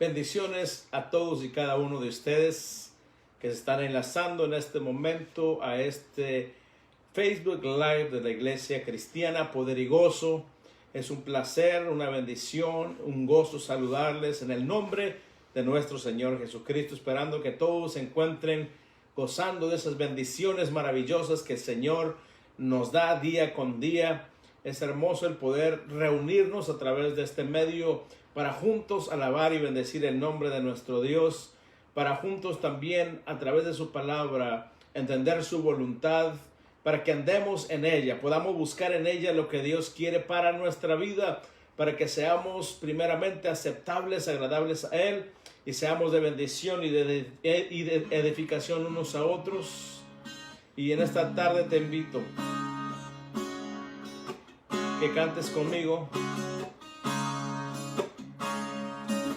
Bendiciones a todos y cada uno de ustedes que se están enlazando en este momento a este Facebook Live de la Iglesia Cristiana Poder y Gozo. Es un placer, una bendición, un gozo saludarles en el nombre de nuestro Señor Jesucristo, esperando que todos se encuentren gozando de esas bendiciones maravillosas que el Señor nos da día con día. Es hermoso el poder reunirnos a través de este medio para juntos alabar y bendecir el nombre de nuestro Dios, para juntos también a través de su palabra entender su voluntad, para que andemos en ella, podamos buscar en ella lo que Dios quiere para nuestra vida, para que seamos primeramente aceptables, agradables a Él, y seamos de bendición y de edificación unos a otros. Y en esta tarde te invito que cantes conmigo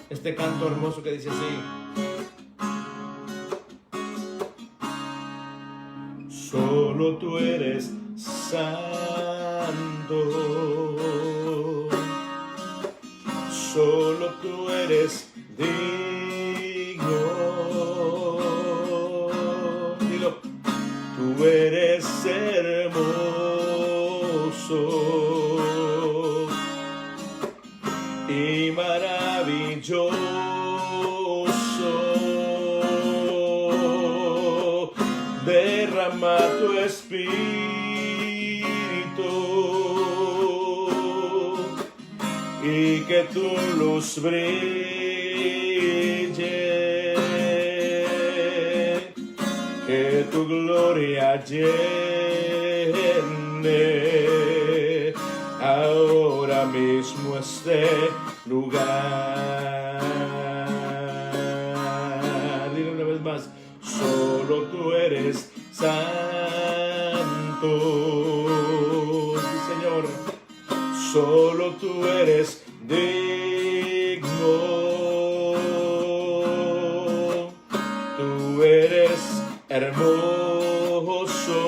este canto hermoso que dice así: solo tú eres santo, solo tú eres digno. Dilo, tú eres hermoso y maravilloso. Derrama tu espíritu y que tu luz brille, que tu gloria llene ahora mismo este lugar. Dile una vez más: solo tú eres santo. Sí, Señor. Solo tú eres digno. Tú eres hermoso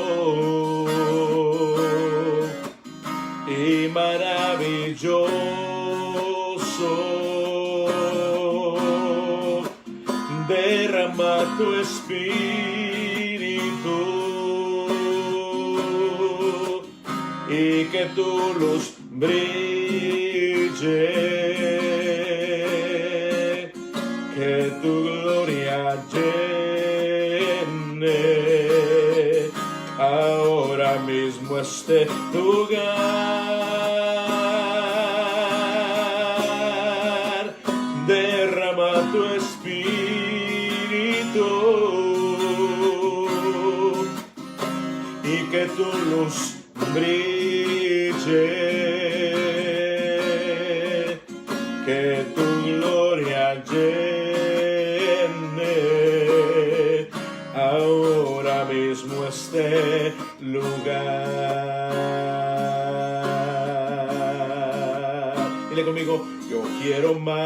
y maravilloso. Derrama tu espíritu y que tu luz brille, que tu gloria llene ahora mismo este lugar. Derrama tu espíritu y que tu luz brille, que tu gloria llene ahora mismo este lugar. Dile conmigo: yo quiero más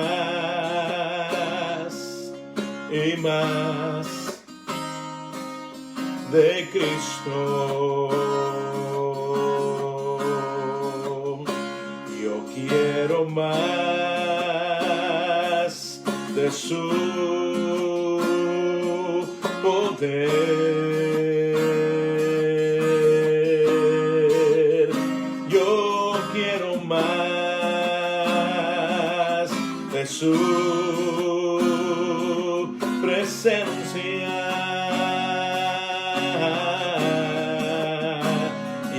y más de Cristo. Yo quiero más de su poder. Yo quiero más de su presencia.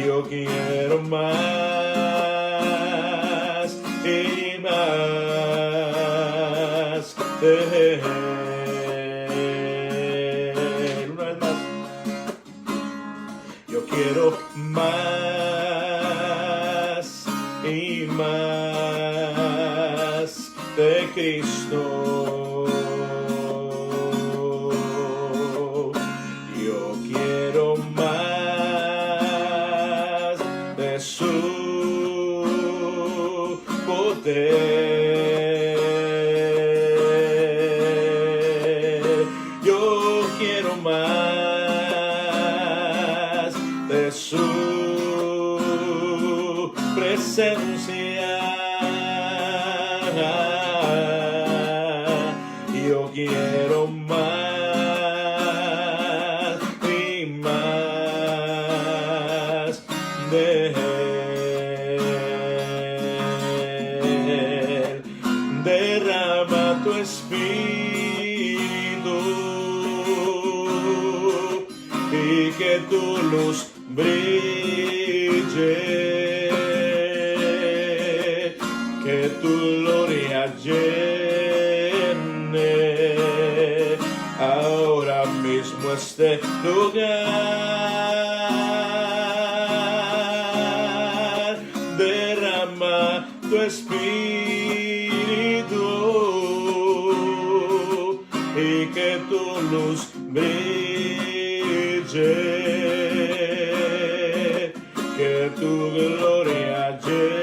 Yo quiero más y más de Él. Una vez más. Yo quiero más y más de Cristo. Yo quiero más de su poder. Yo quiero más de su presencia. quiero más y más de Él. Derrama tu espíritu y que tu luz brille, que tu gloria llene ahora mismo este lugar. Derrama tu espíritu y que tu luz brille, que tu gloria llene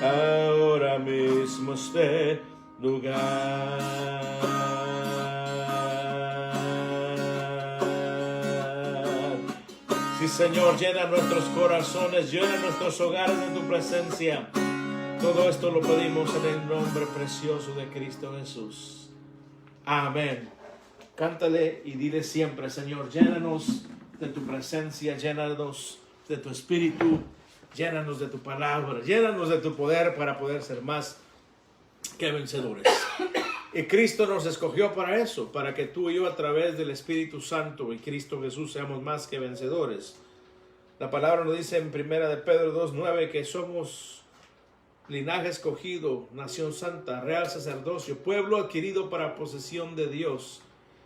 ahora mismo este lugar. Sí, Señor, llena nuestros corazones, llena nuestros hogares de tu presencia. Todo esto lo pedimos en el nombre precioso de Cristo Jesús. Amén. Cántale y dile siempre: Señor, llénanos de tu presencia, llénanos de tu espíritu, llénanos de tu palabra, llénanos de tu poder para poder ser más que vencedores. Y Cristo nos escogió para eso, para que tú y yo, a través del Espíritu Santo y Cristo Jesús, seamos más que vencedores. La palabra nos dice en 1 de Pedro 2:9 que somos linaje escogido, nación santa, real sacerdocio, pueblo adquirido para posesión de Dios.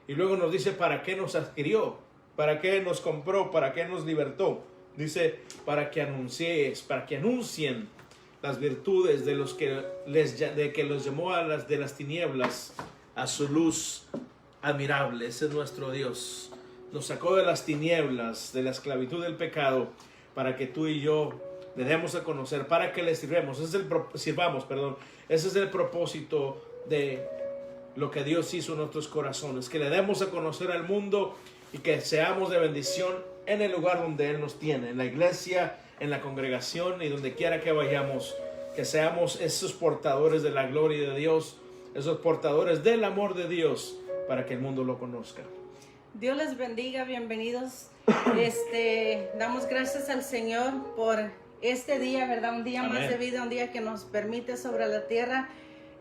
Y luego nos dice para qué nos adquirió, para qué nos compró, para qué nos libertó. Dice para que anuncien las virtudes de los que los llamó de las tinieblas a su luz admirable. Ese es nuestro Dios. Nos sacó de las tinieblas, de la esclavitud del pecado, para que tú y yo le demos a conocer, para que le sirvamos. Ese es el propósito de lo que Dios hizo en nuestros corazones, que le demos a conocer al mundo y que seamos de bendición en el lugar donde Él nos tiene, en la iglesia, en la congregación y donde quiera que vayamos, que seamos esos portadores de la gloria de Dios, esos portadores del amor de Dios, para que el mundo lo conozca. Dios les bendiga, bienvenidos. Damos gracias al Señor por este día, ¿verdad? Un día Amén. Más de vida, un día que nos permite sobre la tierra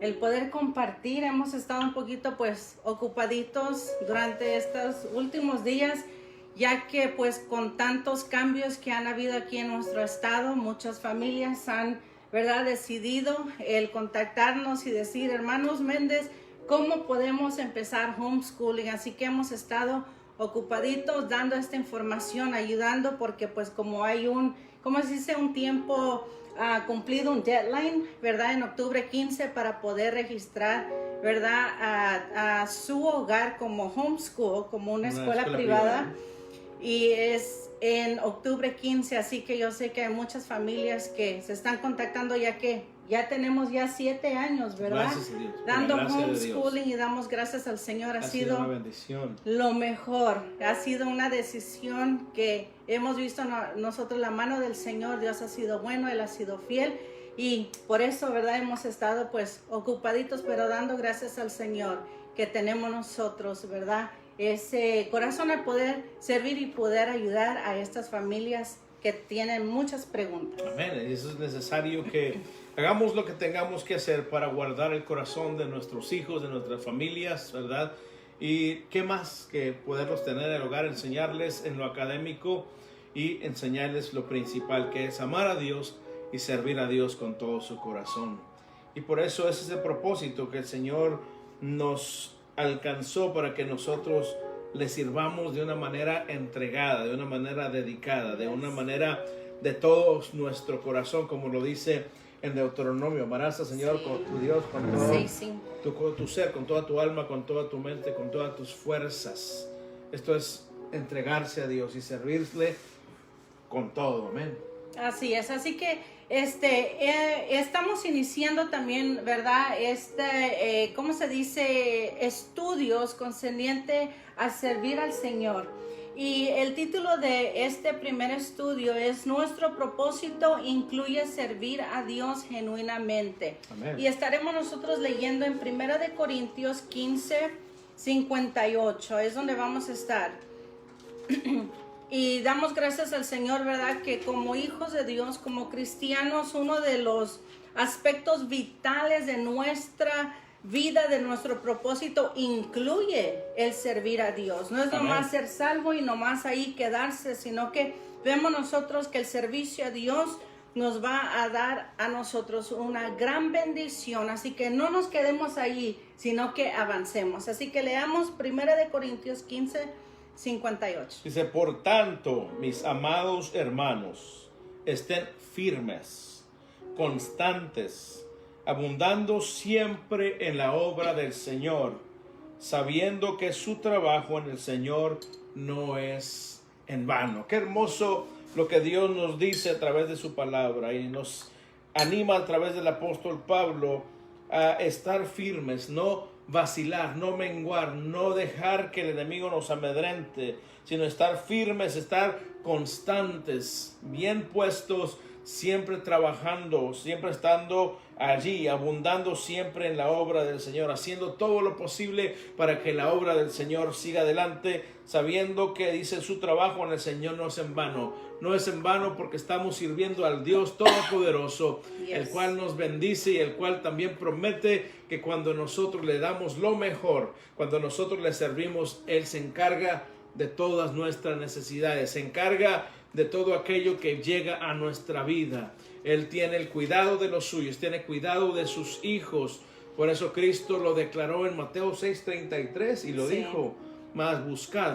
el poder compartir. Hemos estado un poquito pues ocupaditos durante estos últimos días, ya que pues con tantos cambios que han habido aquí en nuestro estado, muchas familias han, ¿verdad?, decidido el contactarnos y decir: hermanos Méndez, ¿cómo podemos empezar homeschooling? Así que hemos estado ocupaditos dando esta información, ayudando, porque pues como hay un tiempo cumplido, un deadline, ¿verdad?, en octubre 15 para poder registrar, ¿verdad?, a su hogar como homeschool, como una escuela privada. Y es en octubre 15, así que yo sé que hay muchas familias que se están contactando, ya que ya tenemos 7 años, ¿verdad?, dando homeschooling, y damos gracias al Señor. Ha sido una bendición, lo mejor. Ha sido una decisión que hemos visto nosotros, la mano del Señor. Dios ha sido bueno, Él ha sido fiel, y por eso, ¿verdad?, hemos estado pues ocupaditos, pero dando gracias al Señor que tenemos nosotros, ¿verdad?, ese corazón al poder servir y poder ayudar a estas familias que tienen muchas preguntas. Amén. Eso es necesario, que hagamos lo que tengamos que hacer para guardar el corazón de nuestros hijos, de nuestras familias, ¿verdad? Y qué más que poderlos tener en el hogar, enseñarles en lo académico y enseñarles lo principal, que es amar a Dios y servir a Dios con todo su corazón. Y por eso ese es el propósito que el Señor nos alcanzó, para que nosotros le sirvamos de una manera entregada, de una manera dedicada, de una manera de todo nuestro corazón, como lo dice en Deuteronomio: amarás al Señor, con tu Dios, con todo tu ser, con toda tu alma, con toda tu mente, con todas tus fuerzas. Esto es entregarse a Dios y servirle con todo. Amén. Así es, así que estamos iniciando también, ¿verdad?, ¿cómo se dice?, estudios concerniente a servir al Señor. Y el título de este primer estudio es Nuestro propósito incluye servir a Dios genuinamente. Amén. Y estaremos nosotros leyendo en 1 de Corintios 15, 58. Es donde vamos a estar. Y damos gracias al Señor, ¿verdad? Que como hijos de Dios, como cristianos, uno de los aspectos vitales de nuestra vida, de nuestro propósito, incluye el servir a Dios. No es nomás ser salvo y nomás ahí quedarse, sino que vemos nosotros que el servicio a Dios nos va a dar a nosotros una gran bendición. Así que no nos quedemos ahí, sino que avancemos. Así que leamos 1 de Corintios 15, 58. Dice, por tanto, mis amados hermanos, estén firmes, constantes, abundando siempre en la obra del Señor, sabiendo que su trabajo en el Señor no es en vano. Qué hermoso lo que Dios nos dice a través de su palabra y nos anima a través del apóstol Pablo a estar firmes, no vacilar, no menguar, no dejar que el enemigo nos amedrente, sino estar firmes, estar constantes, bien puestos, siempre trabajando, siempre estando allí, abundando siempre en la obra del Señor, haciendo todo lo posible para que la obra del Señor siga adelante, sabiendo que dice su trabajo en el Señor no es en vano. No es en vano porque estamos sirviendo al Dios Todopoderoso, el cual nos bendice y el cual también promete que cuando nosotros le damos lo mejor, cuando nosotros le servimos, Él se encarga de todas nuestras necesidades, se encarga de todo aquello que llega a nuestra vida. Él tiene el cuidado de los suyos, tiene cuidado de sus hijos. Por eso Cristo lo declaró en Mateo 6:33 y lo dijo, mas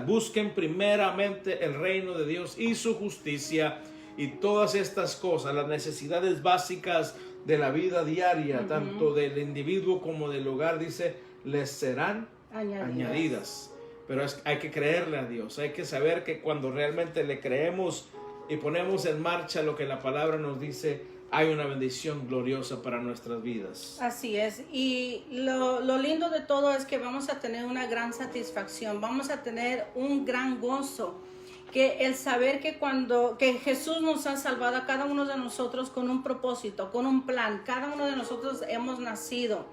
busquen primeramente el reino de Dios y su justicia, y todas estas cosas, las necesidades básicas de la vida diaria, tanto del individuo como del hogar, dice, les serán añadidas. Pero hay que creerle a Dios, hay que saber que cuando realmente le creemos y ponemos en marcha lo que la palabra nos dice, hay una bendición gloriosa para nuestras vidas. Así es, y lo lindo de todo es que vamos a tener una gran satisfacción, vamos a tener un gran gozo, que el saber que Jesús nos ha salvado a cada uno de nosotros con un propósito, con un plan. Cada uno de nosotros hemos nacido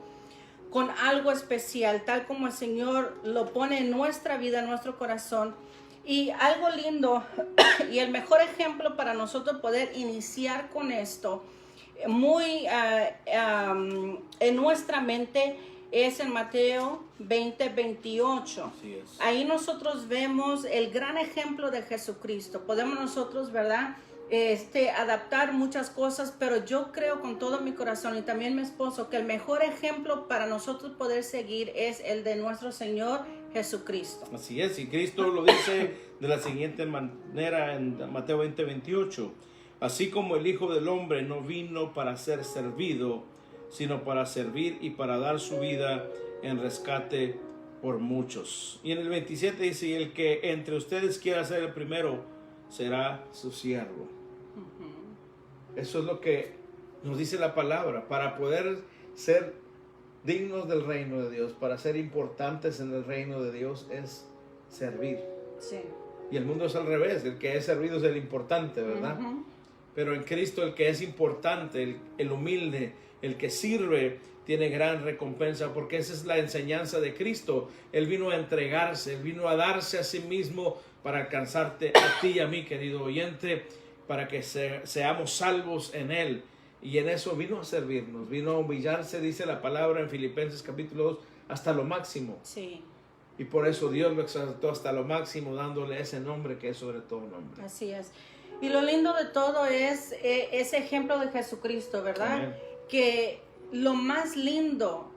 con algo especial, tal como el Señor lo pone en nuestra vida, en nuestro corazón. Y algo lindo y el mejor ejemplo para nosotros poder iniciar con esto muy en nuestra mente es en Mateo 20:28. Ahí nosotros vemos el gran ejemplo de Jesucristo. Podemos nosotros, ¿verdad?, adaptar muchas cosas, pero yo creo con todo mi corazón y también mi esposo que el mejor ejemplo para nosotros poder seguir es el de nuestro Señor Jesucristo. Así es, y Cristo lo dice de la siguiente manera en Mateo 20:28. Así como el Hijo del Hombre no vino para ser servido, sino para servir y para dar su vida en rescate por muchos. Y en el 27 dice, y el que entre ustedes quiera ser el primero, será su siervo. Eso es lo que nos dice la palabra. Para poder ser dignos del reino de Dios, para ser importantes en el reino de Dios, es servir. Sí. Y el mundo es al revés, el que es servido es el importante, ¿verdad? Pero en Cristo el que es importante, el humilde, el que sirve, tiene gran recompensa, porque esa es la enseñanza de Cristo. Él vino a entregarse, Él vino a darse a sí mismo para alcanzarte a ti y a mí, querido oyente, para que seamos salvos en Él. Y en eso vino a servirnos, vino a humillarse, dice la palabra en Filipenses capítulo 2, hasta lo máximo. Sí. Y por eso Dios lo exaltó hasta lo máximo, dándole ese nombre que es sobre todo nombre. Así es. Y lo lindo de todo es ese ejemplo de Jesucristo, ¿verdad? Amén. Que lo más lindo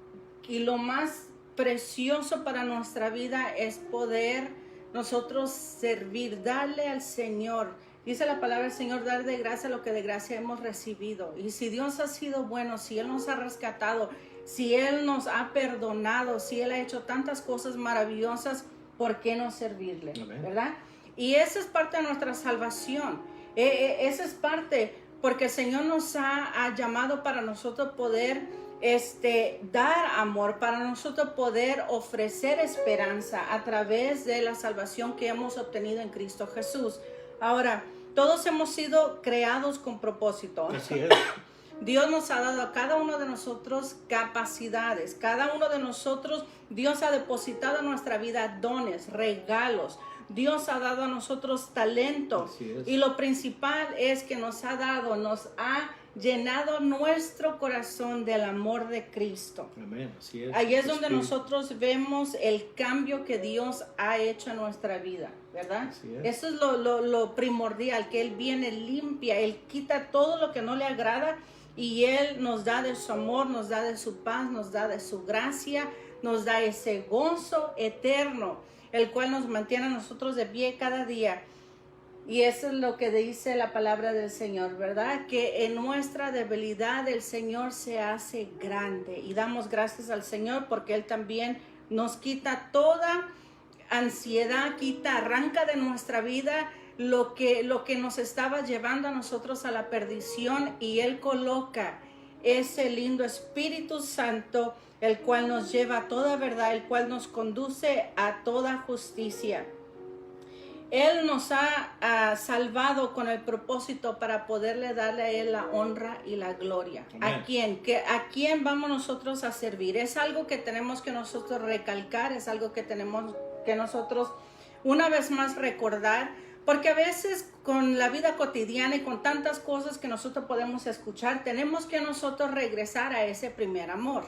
y lo más precioso para nuestra vida es poder nosotros servir, darle al Señor. Dice la palabra del Señor, dar de gracia lo que de gracia hemos recibido. Y si Dios ha sido bueno, si Él nos ha rescatado, si Él nos ha perdonado, si Él ha hecho tantas cosas maravillosas, ¿por qué no servirle? Amén. ¿Verdad? Y esa es parte de nuestra salvación. Esa es parte, porque el Señor nos ha llamado para nosotros poder dar amor, para nosotros poder ofrecer esperanza a través de la salvación que hemos obtenido en Cristo Jesús. Ahora, todos hemos sido creados con propósito. Así es. Dios nos ha dado a cada uno de nosotros capacidades. Cada uno de nosotros, Dios ha depositado en nuestra vida dones, regalos. Dios ha dado a nosotros talento. Así es. Y lo principal es que nos ha llenado nuestro corazón del amor de Cristo. Amén. Así es. Ahí es donde Espíritu. nosotros vemos el cambio que Dios ha hecho en nuestra vida, ¿verdad? Así es. Eso es lo primordial, que Él viene, limpia, Él quita todo lo que no le agrada y Él nos da de su amor, nos da de su paz, nos da de su gracia, nos da ese gozo eterno, el cual nos mantiene a nosotros de pie cada día. Y eso es lo que dice la palabra del Señor, ¿verdad? Que en nuestra debilidad el Señor se hace grande. Y damos gracias al Señor porque Él también nos quita toda ansiedad, arranca de nuestra vida lo que nos estaba llevando a nosotros a la perdición. Y Él coloca ese lindo Espíritu Santo, el cual nos lleva a toda verdad, el cual nos conduce a toda justicia. Él nos ha salvado con el propósito para poderle darle a Él la honra y la gloria. Amén. ¿A quién vamos nosotros a servir? Es algo que tenemos que nosotros recalcar, es algo que tenemos que nosotros una vez más recordar, porque a veces con la vida cotidiana y con tantas cosas que nosotros podemos escuchar, tenemos que nosotros regresar a ese primer amor.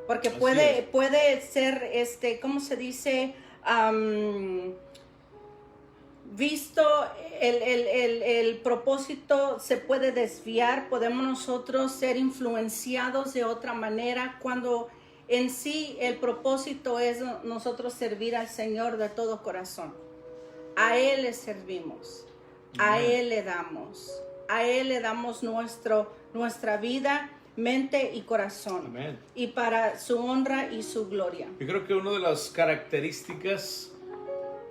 Porque puede ser, ¿cómo se dice? Visto el propósito se puede desviar, podemos nosotros ser influenciados de otra manera cuando en sí el propósito es nosotros servir al Señor de todo corazón. A Él le servimos, a Él le damos nuestra vida, mente y corazón. Amén. Y para su honra y su gloria. Yo creo que una de las características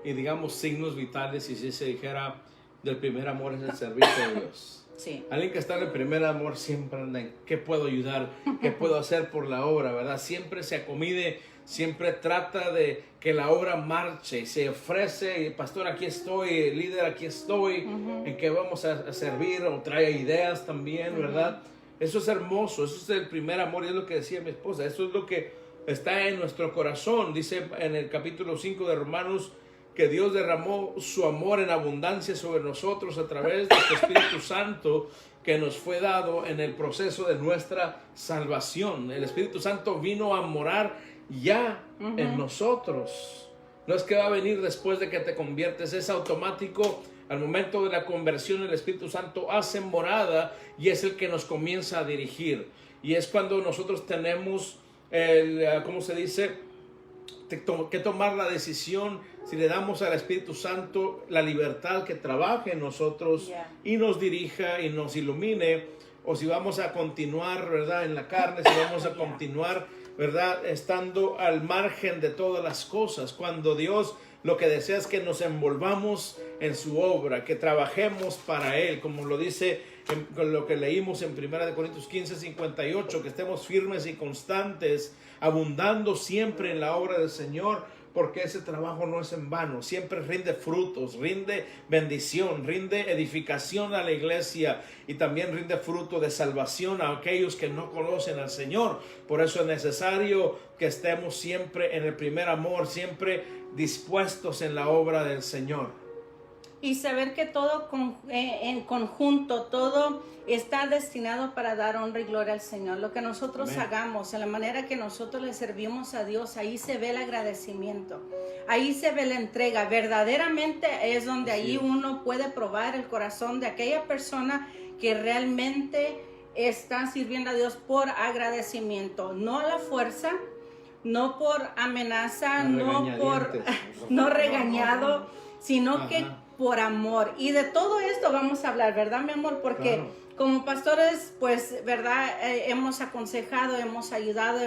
y digamos signos vitales, y si se dijera, del primer amor es el servicio a Dios. Sí. Alguien que está en el primer amor siempre anda en ¿qué puedo ayudar? ¿Qué puedo hacer por la obra? ¿Verdad? Siempre se acomide, siempre trata de que la obra marche, se ofrece, pastor aquí estoy, líder aquí estoy, en qué vamos a servir, o trae ideas también, ¿verdad? Eso es hermoso, eso es el primer amor, y es lo que decía mi esposa, eso es lo que está en nuestro corazón. Dice en el capítulo 5 de Romanos, que Dios derramó su amor en abundancia sobre nosotros a través de su Espíritu Santo que nos fue dado en el proceso de nuestra salvación. El Espíritu Santo vino a morar ya en nosotros. No es que va a venir después de que te conviertes, es automático. Al momento de la conversión, el Espíritu Santo hace morada y es el que nos comienza a dirigir. Y es cuando nosotros tenemos ¿cómo se dice? Que tomar la decisión, si le damos al Espíritu Santo la libertad que trabaje en nosotros y nos dirija y nos ilumine, o si vamos a continuar, ¿verdad?, en la carne, si vamos a continuar, ¿verdad?, estando al margen de todas las cosas, cuando Dios lo que desea es que nos envolvamos en su obra, que trabajemos para Él, como lo dice con lo que leímos en 1 Corintios 15:58, que estemos firmes y constantes, abundando siempre en la obra del Señor, porque ese trabajo no es en vano, siempre rinde frutos, rinde bendición, rinde edificación a la iglesia y también rinde fruto de salvación a aquellos que no conocen al Señor. Por eso es necesario que estemos siempre en el primer amor, siempre dispuestos en la obra del Señor. Y saber que todo en conjunto, todo está destinado para dar honra y gloria al Señor. Lo que nosotros hagamos, en la manera que nosotros le servimos a Dios, ahí se ve el agradecimiento, ahí se ve la entrega. Verdaderamente es donde ahí uno puede probar el corazón de aquella persona que realmente está sirviendo a Dios por agradecimiento, no a la fuerza, no por amenaza, no regañado, sino que por amor. Y de todo esto vamos a hablar, ¿verdad, mi amor? Porque como pastores, pues, ¿verdad? Hemos aconsejado, hemos ayudado,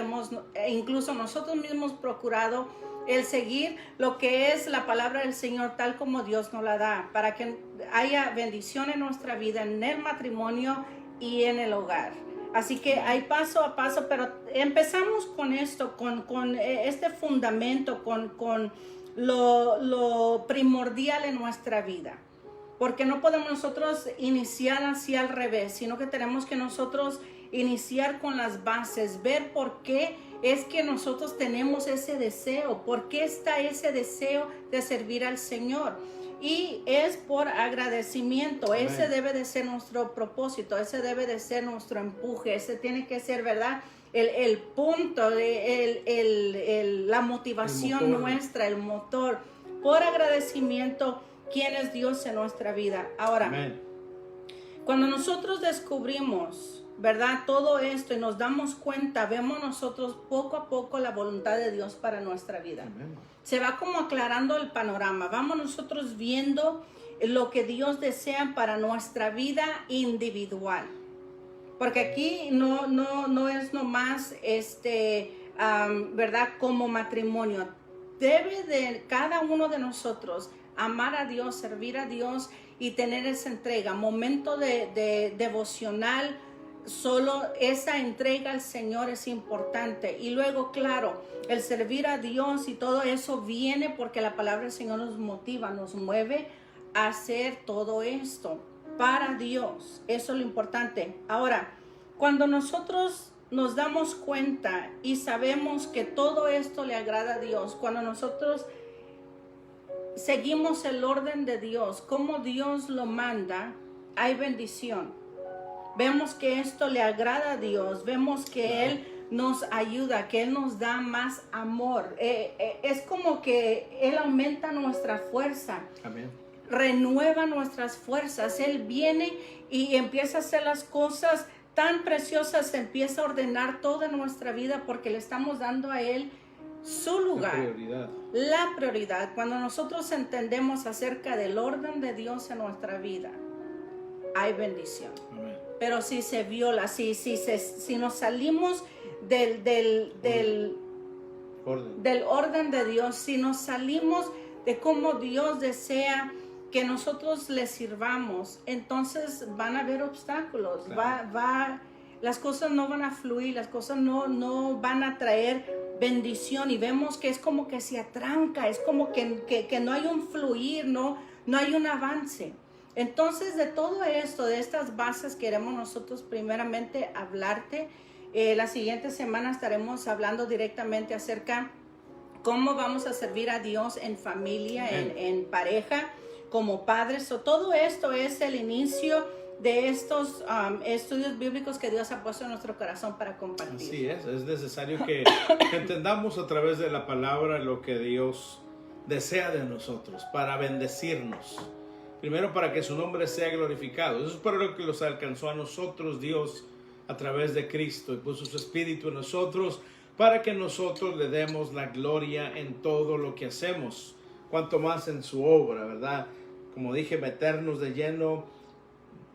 incluso nosotros mismos procurado el seguir lo que es la palabra del Señor tal como Dios nos la da, para que haya bendición en nuestra vida, en el matrimonio y en el hogar. Así que hay paso a paso, pero empezamos con esto, con este fundamento, con lo primordial en nuestra vida. Porque no podemos nosotros iniciar así al revés, sino que tenemos que nosotros iniciar con las bases, ver por qué es que nosotros tenemos ese deseo, por qué está ese deseo de servir al Señor. Y es por agradecimiento. Amén. Ese debe de ser nuestro propósito, ese debe de ser nuestro empuje, ese tiene que ser, ¿verdad? El punto, la motivación nuestra, el motor. Por agradecimiento, ¿quién es Dios en nuestra vida? Ahora, amén, cuando nosotros descubrimos, ¿verdad? Todo esto y nos damos cuenta, vemos nosotros poco a poco la voluntad de Dios para nuestra vida. Amén. Se va como aclarando el panorama. Vamos nosotros viendo lo que Dios desea para nuestra vida individual. Porque aquí no es nomás ¿verdad? Como matrimonio. Debe de cada uno de nosotros amar a Dios, servir a Dios y tener esa entrega. Momento de devocional. Solo esa entrega al Señor es importante. Y luego, claro, el servir a Dios y todo eso viene porque la palabra del Señor nos motiva, nos mueve a hacer todo esto para Dios. Eso es lo importante. Ahora, cuando nosotros nos damos cuenta y sabemos que todo esto le agrada a Dios, cuando nosotros seguimos el orden de Dios, como Dios lo manda, hay bendición. Vemos que esto le agrada a Dios, vemos que Él nos ayuda, que Él nos da más amor. Es como que Él aumenta nuestra fuerza. Amén. Renueva nuestras fuerzas. Él viene y empieza a hacer las cosas tan preciosas, empieza a ordenar toda nuestra vida porque le estamos dando a Él su lugar. La prioridad. Cuando nosotros entendemos acerca del orden de Dios en nuestra vida, hay bendición. Amén. Pero si se viola, si nos salimos del orden de Dios, si nos salimos de cómo Dios desea que nosotros le sirvamos, entonces van a haber obstáculos, claro. Las cosas no van a fluir, las cosas no van a traer bendición y vemos que es como que se atranca, es como que no hay un fluir, no hay un avance. Entonces, de todo esto, de estas bases, queremos nosotros primeramente hablarte. La siguiente semana estaremos hablando directamente acerca cómo vamos a servir a Dios en familia, en pareja, como padres. Todo esto es el inicio de estos estudios bíblicos que Dios ha puesto en nuestro corazón para compartir. Así es necesario que entendamos a través de la palabra lo que Dios desea de nosotros, para bendecirnos. Primero, para que su nombre sea glorificado. Eso es para lo que los alcanzó a nosotros Dios a través de Cristo y puso su Espíritu en nosotros para que nosotros le demos la gloria en todo lo que hacemos. Cuanto más en su obra, ¿verdad? Como dije, meternos de lleno,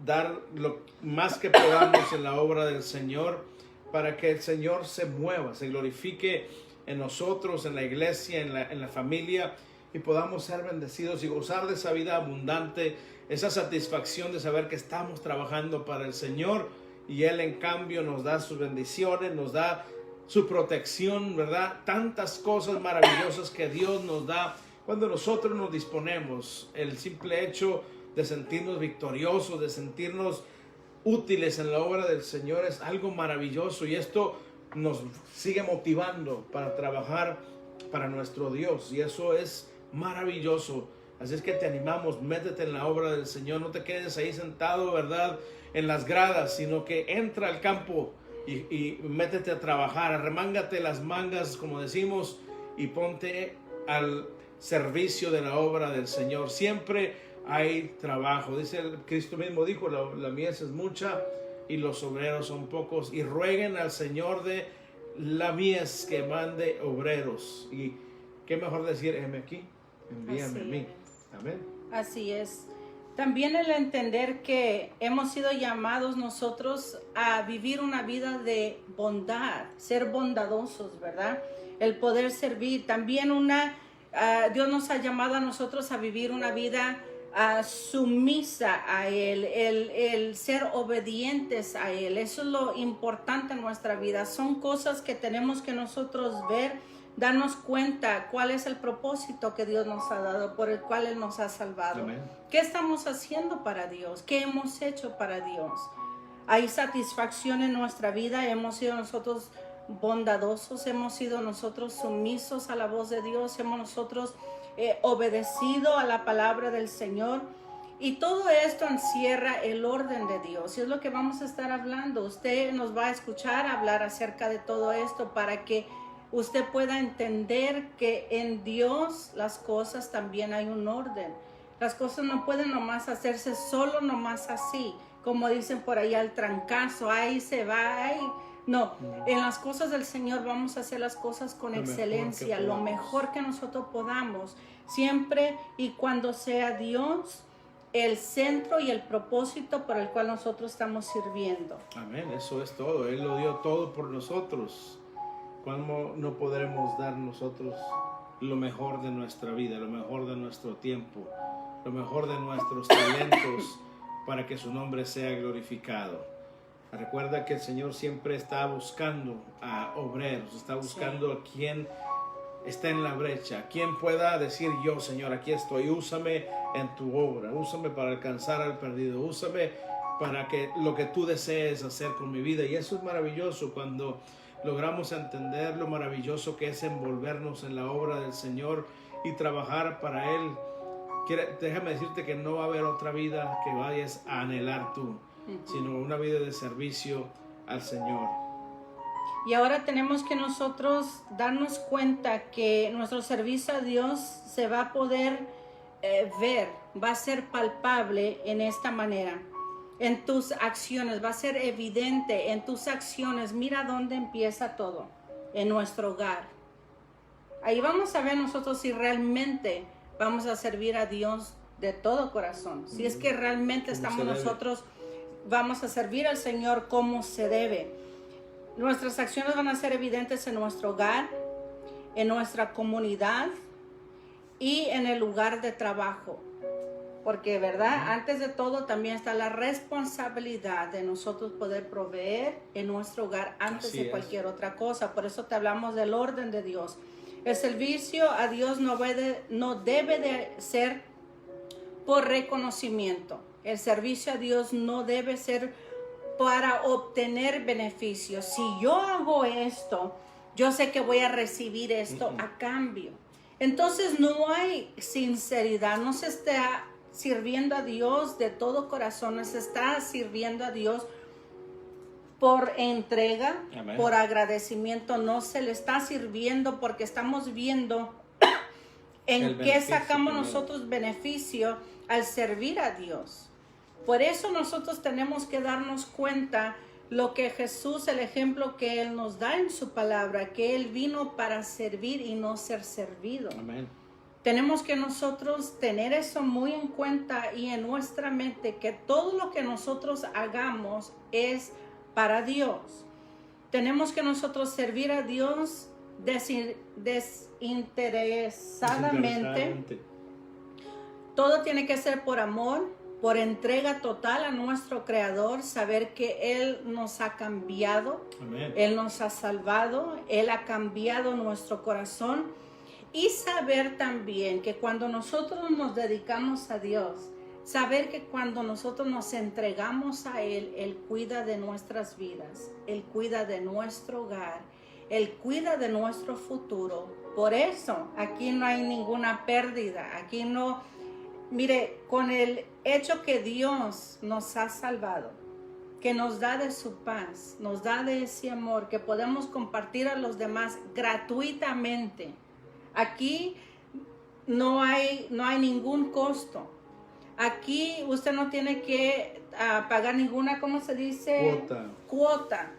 dar lo más que podamos en la obra del Señor para que el Señor se mueva, se glorifique en nosotros, en la iglesia, en la familia, y podamos ser bendecidos y gozar de esa vida abundante, esa satisfacción de saber que estamos trabajando para el Señor y Él en cambio nos da sus bendiciones, nos da su protección, ¿verdad? Tantas cosas maravillosas que Dios nos da cuando nosotros nos disponemos. El simple hecho de sentirnos victoriosos, de sentirnos útiles en la obra del Señor es algo maravilloso y esto nos sigue motivando para trabajar para nuestro Dios y eso es maravilloso. Así es que te animamos, métete en la obra del Señor, no te quedes ahí sentado, ¿verdad?, en las gradas, sino que entra al campo y métete a trabajar, arremángate las mangas, como decimos, y ponte al servicio de la obra del Señor. Siempre hay trabajo. Dice Cristo mismo dijo, la mies es mucha y los obreros son pocos, y rueguen al Señor de la mies que mande obreros. Y qué mejor decir, heme aquí, envíame a mí. Amén. Así es. También el entender que hemos sido llamados nosotros a vivir una vida de bondad, ser bondadosos, ¿verdad? El poder servir. También Dios nos ha llamado a nosotros a vivir una vida sumisa a Él, el ser obedientes a Él. Eso es lo importante en nuestra vida. Son cosas que tenemos que nosotros ver, darnos cuenta cuál es el propósito que Dios nos ha dado, por el cual Él nos ha salvado. Amén. ¿Qué estamos haciendo para Dios? ¿Qué hemos hecho para Dios? Hay satisfacción en nuestra vida, hemos sido nosotros bondadosos, hemos sido nosotros sumisos a la voz de Dios, hemos nosotros obedecido a la palabra del Señor. Y todo esto encierra el orden de Dios, y es lo que vamos a estar hablando. Usted nos va a escuchar hablar acerca de todo esto para que usted pueda entender que en Dios las cosas también hay un orden. Las cosas no pueden nomás hacerse solo nomás así, como dicen por ahí al trancazo, ahí se va, ahí. No, en las cosas del Señor vamos a hacer las cosas con excelencia, lo mejor que nosotros podamos, siempre y cuando sea Dios el centro y el propósito por el cual nosotros estamos sirviendo. Amén, eso es todo. Él lo dio todo por nosotros. ¿Cómo no podremos dar nosotros lo mejor de nuestra vida, lo mejor de nuestro tiempo, lo mejor de nuestros talentos para que su nombre sea glorificado? Recuerda que el Señor siempre está buscando a obreros, está buscando a quien está en la brecha, quien pueda decir: yo, Señor, aquí estoy, úsame en tu obra, úsame para alcanzar al perdido, úsame para que lo que tú desees hacer con mi vida. Y eso es maravilloso cuando logramos entender lo maravilloso que es envolvernos en la obra del Señor y trabajar para Él. Déjame decirte que no va a haber otra vida que vayas a anhelar tú, sino una vida de servicio al Señor. Y ahora tenemos que nosotros darnos cuenta que nuestro servicio a Dios se va a poder ver, va a ser palpable en esta manera. En tus acciones, va a ser evidente en tus acciones. Mira dónde empieza todo, en nuestro hogar. Ahí vamos a ver nosotros si realmente vamos a servir a Dios de todo corazón. Si es que realmente estamos nosotros, vamos a servir al Señor como se debe. Nuestras acciones van a ser evidentes en nuestro hogar, en nuestra comunidad y en el lugar de trabajo. Porque, ¿verdad? Antes de todo también está la responsabilidad de nosotros poder proveer en nuestro hogar antes de cualquier otra cosa. Por eso te hablamos del orden de Dios. El servicio a Dios no debe de ser por reconocimiento. El servicio a Dios no debe ser para obtener beneficios. Si yo hago esto, yo sé que voy a recibir esto a cambio. Entonces no hay sinceridad, no se está sirviendo a Dios de todo corazón, se está sirviendo a Dios por entrega, Amén, por agradecimiento, no se le está sirviendo porque estamos viendo en qué sacamos nosotros beneficio al servir a Dios. Por eso nosotros tenemos que darnos cuenta lo que Jesús, el ejemplo que Él nos da en su palabra, que Él vino para servir y no ser servido. Amén. Tenemos que nosotros tener eso muy en cuenta y en nuestra mente, que todo lo que nosotros hagamos es para Dios. Tenemos que nosotros servir a Dios desinteresadamente. Todo tiene que ser por amor, por entrega total a nuestro Creador, saber que Él nos ha cambiado, Amén, Él nos ha salvado, Él ha cambiado nuestro corazón. Y saber también que cuando nosotros nos dedicamos a Dios, saber que cuando nosotros nos entregamos a Él, Él cuida de nuestras vidas, Él cuida de nuestro hogar, Él cuida de nuestro futuro. Por eso aquí no hay ninguna pérdida, aquí no, mire, con el hecho que Dios nos ha salvado, que nos da de su paz, nos da de ese amor que podemos compartir a los demás gratuitamente. Aquí no hay ningún costo. Aquí usted no tiene que pagar ninguna, ¿cómo se dice? Cuota.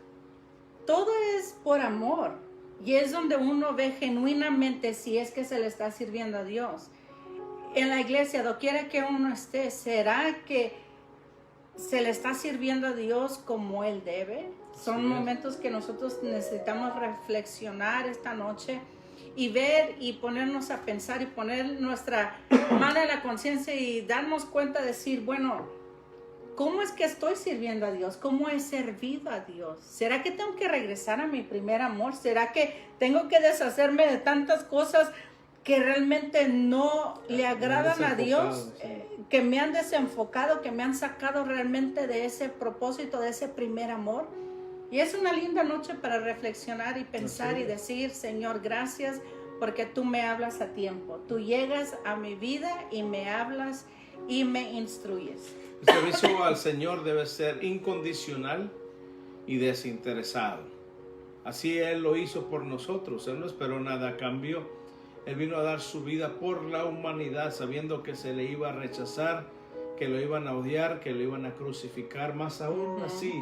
Todo es por amor. Y es donde uno ve genuinamente si es que se le está sirviendo a Dios. En la iglesia, doquiera que uno esté, ¿será que se le está sirviendo a Dios como Él debe? Son momentos que nosotros necesitamos reflexionar esta noche y ver y ponernos a pensar y poner nuestra mano en la conciencia y darnos cuenta de decir, bueno, ¿cómo es que estoy sirviendo a Dios? ¿Cómo he servido a Dios? ¿Será que tengo que regresar a mi primer amor? ¿Será que tengo que deshacerme de tantas cosas que realmente no le agradan a Dios? Sí. Que me han desenfocado, que me han sacado realmente de ese propósito, de ese primer amor. Y es una linda noche para reflexionar y pensar y decir, Señor, gracias porque tú me hablas a tiempo. Tú llegas a mi vida y me hablas y me instruyes. El servicio al Señor debe ser incondicional y desinteresado. Así Él lo hizo por nosotros. Él no esperó nada a cambio. Él vino a dar su vida por la humanidad, sabiendo que se le iba a rechazar, que lo iban a odiar, que lo iban a crucificar. Más aún así,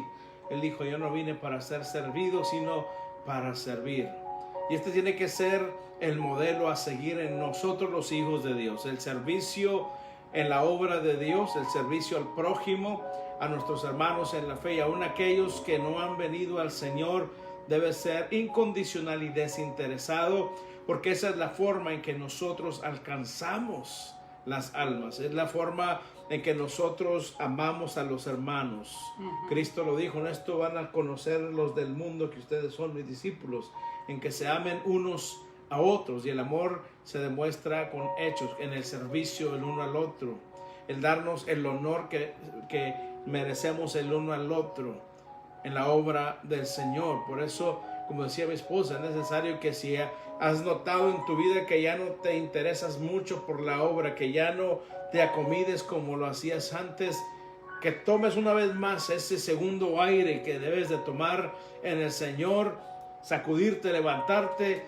Él dijo, yo no vine para ser servido, sino para servir. Y este tiene que ser el modelo a seguir en nosotros los hijos de Dios. El servicio en la obra de Dios, el servicio al prójimo, a nuestros hermanos en la fe y aún aquellos que no han venido al Señor, debe ser incondicional y desinteresado, porque esa es la forma en que nosotros alcanzamos las almas, es la forma en que nosotros amamos a los hermanos. Cristo lo dijo, en esto van a conocer los del mundo que ustedes son mis discípulos, en que se amen unos a otros, y el amor se demuestra con hechos, en el servicio el uno al otro, el darnos el honor que merecemos el uno al otro en la obra del Señor. Por eso, como decía mi esposa, es necesario que si has notado en tu vida que ya no te interesas mucho por la obra, que ya no te acomides como lo hacías antes, que tomes una vez más ese segundo aire que debes de tomar en el Señor, sacudirte, levantarte,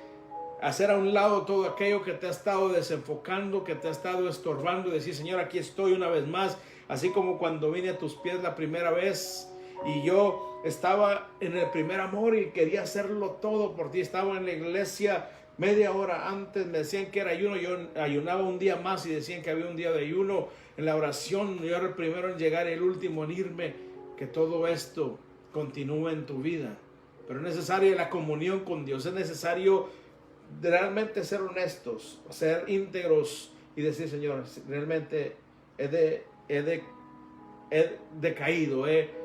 hacer a un lado todo aquello que te ha estado desenfocando, que te ha estado estorbando, y decir, Señor, aquí estoy una vez más, así como cuando vine a tus pies la primera vez y yo estaba en el primer amor y quería hacerlo todo por ti. Estaba en la iglesia media hora antes, me decían que era ayuno, yo ayunaba un día más y decían que había un día de ayuno. En la oración yo era el primero en llegar y el último en irme. Que todo esto continúe en tu vida, pero es necesaria la comunión con Dios, es necesario realmente ser honestos, ser íntegros y decir, Señor, realmente he decaído, he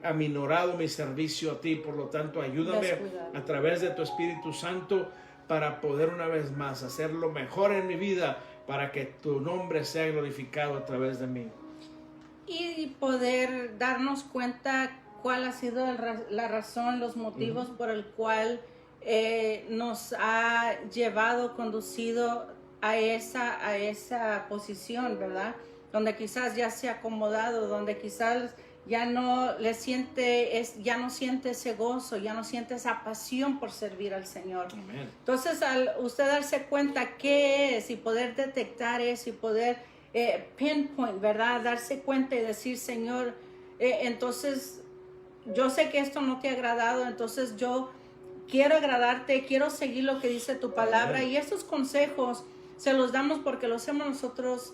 aminorado mi servicio a ti, por lo tanto ayúdame a través de tu Espíritu Santo para poder una vez más hacerlo mejor en mi vida, para que tu nombre sea glorificado a través de mí. Y poder darnos cuenta cuál ha sido la razón, los motivos por el cual nos ha llevado, conducido a esa posición, ¿verdad? Donde quizás ya se ha acomodado, donde quizás ya no siente ese gozo, ya no siente esa pasión por servir al Señor. Amén. Entonces, al usted darse cuenta qué es y poder detectar eso y poder pinpoint, ¿verdad? Darse cuenta y decir, Señor, entonces yo sé que esto no te ha agradado, entonces yo quiero agradarte, quiero seguir lo que dice tu palabra. Amén. Y estos consejos se los damos porque los hemos nosotros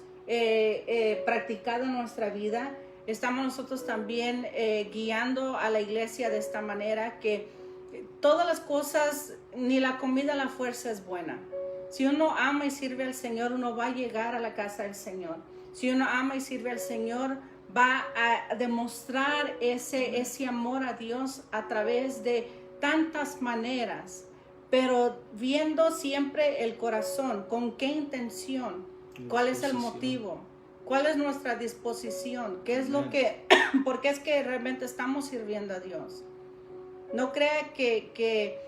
practicado en nuestra vida. Estamos nosotros también guiando a la iglesia de esta manera, que todas las cosas, ni la comida a la fuerza es buena. Si uno ama y sirve al Señor, uno va a llegar a la casa del Señor. Si uno ama y sirve al Señor, va a demostrar ese amor a Dios a través de tantas maneras, pero viendo siempre el corazón, con qué intención, cuál es el motivo, cuál es nuestra disposición, qué es lo que, porque es que realmente estamos sirviendo a Dios. No crea que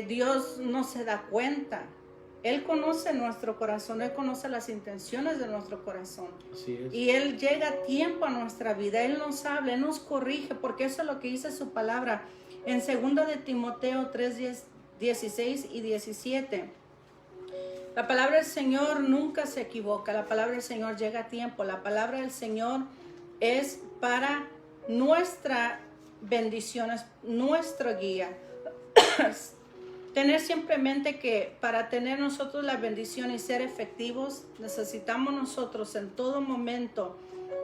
Dios no se da cuenta. Él conoce nuestro corazón, Él conoce las intenciones de nuestro corazón. Así es. Y Él llega a tiempo a nuestra vida, Él nos habla, Él nos corrige, porque eso es lo que dice su palabra en 2 de Timoteo 3, 16 y 17. La palabra del Señor nunca se equivoca, la palabra del Señor llega a tiempo, la palabra del Señor es para nuestra bendición, es nuestra guía. Tener siempre en mente que para tener nosotros la bendición y ser efectivos, necesitamos nosotros en todo momento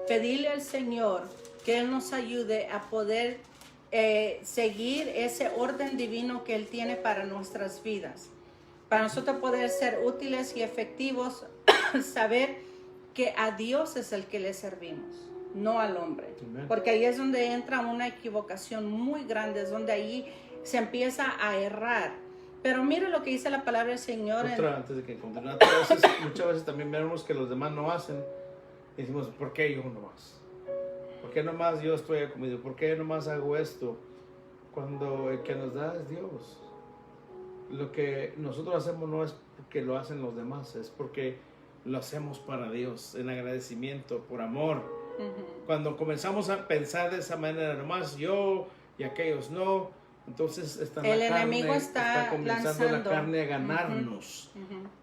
pedirle al Señor que Él nos ayude a poder seguir ese orden divino que Él tiene para nuestras vidas. Para nosotros poder ser útiles y efectivos, saber que a Dios es el que le servimos, no al hombre. Amen. Porque ahí es donde entra una equivocación muy grande, es donde ahí se empieza a errar. Pero mire lo que dice la palabra del Señor. Antes de que continúe, muchas veces también vemos que los demás no hacen. Y decimos, ¿por qué yo nomás? ¿Por qué nomás yo estoy comido? ¿Por qué nomás hago esto? Cuando el que nos da es Dios. Lo que nosotros hacemos no es porque lo hacen los demás, es porque lo hacemos para Dios, en agradecimiento, por amor. Cuando comenzamos a pensar de esa manera, nomás yo y aquellos no, entonces el enemigo está comenzando lanzando. la carne a ganarnos.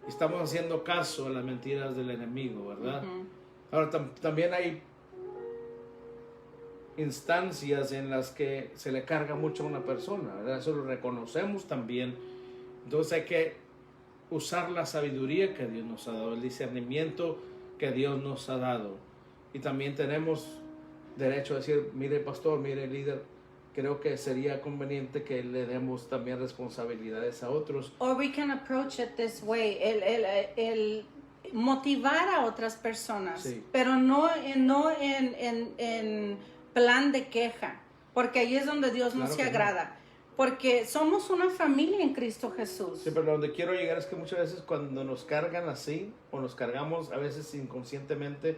Estamos haciendo caso a las mentiras del enemigo, ¿verdad? Ahora también hay instancias en las que se le carga mucho a una persona, ¿verdad? Eso lo reconocemos también. Entonces hay que usar la sabiduría que Dios nos ha dado, el discernimiento que Dios nos ha dado. Y también tenemos derecho a decir, mire pastor, mire líder, creo que sería conveniente que le demos también responsabilidades a otros. Or we can approach it this way, el motivar a otras personas, Sí. pero no en plan de queja, porque ahí es donde Dios no Claro se que no. agrada, porque somos una familia en Cristo Jesús. Sí, pero donde quiero llegar es que muchas veces cuando nos cargan así, o nos cargamos a veces inconscientemente,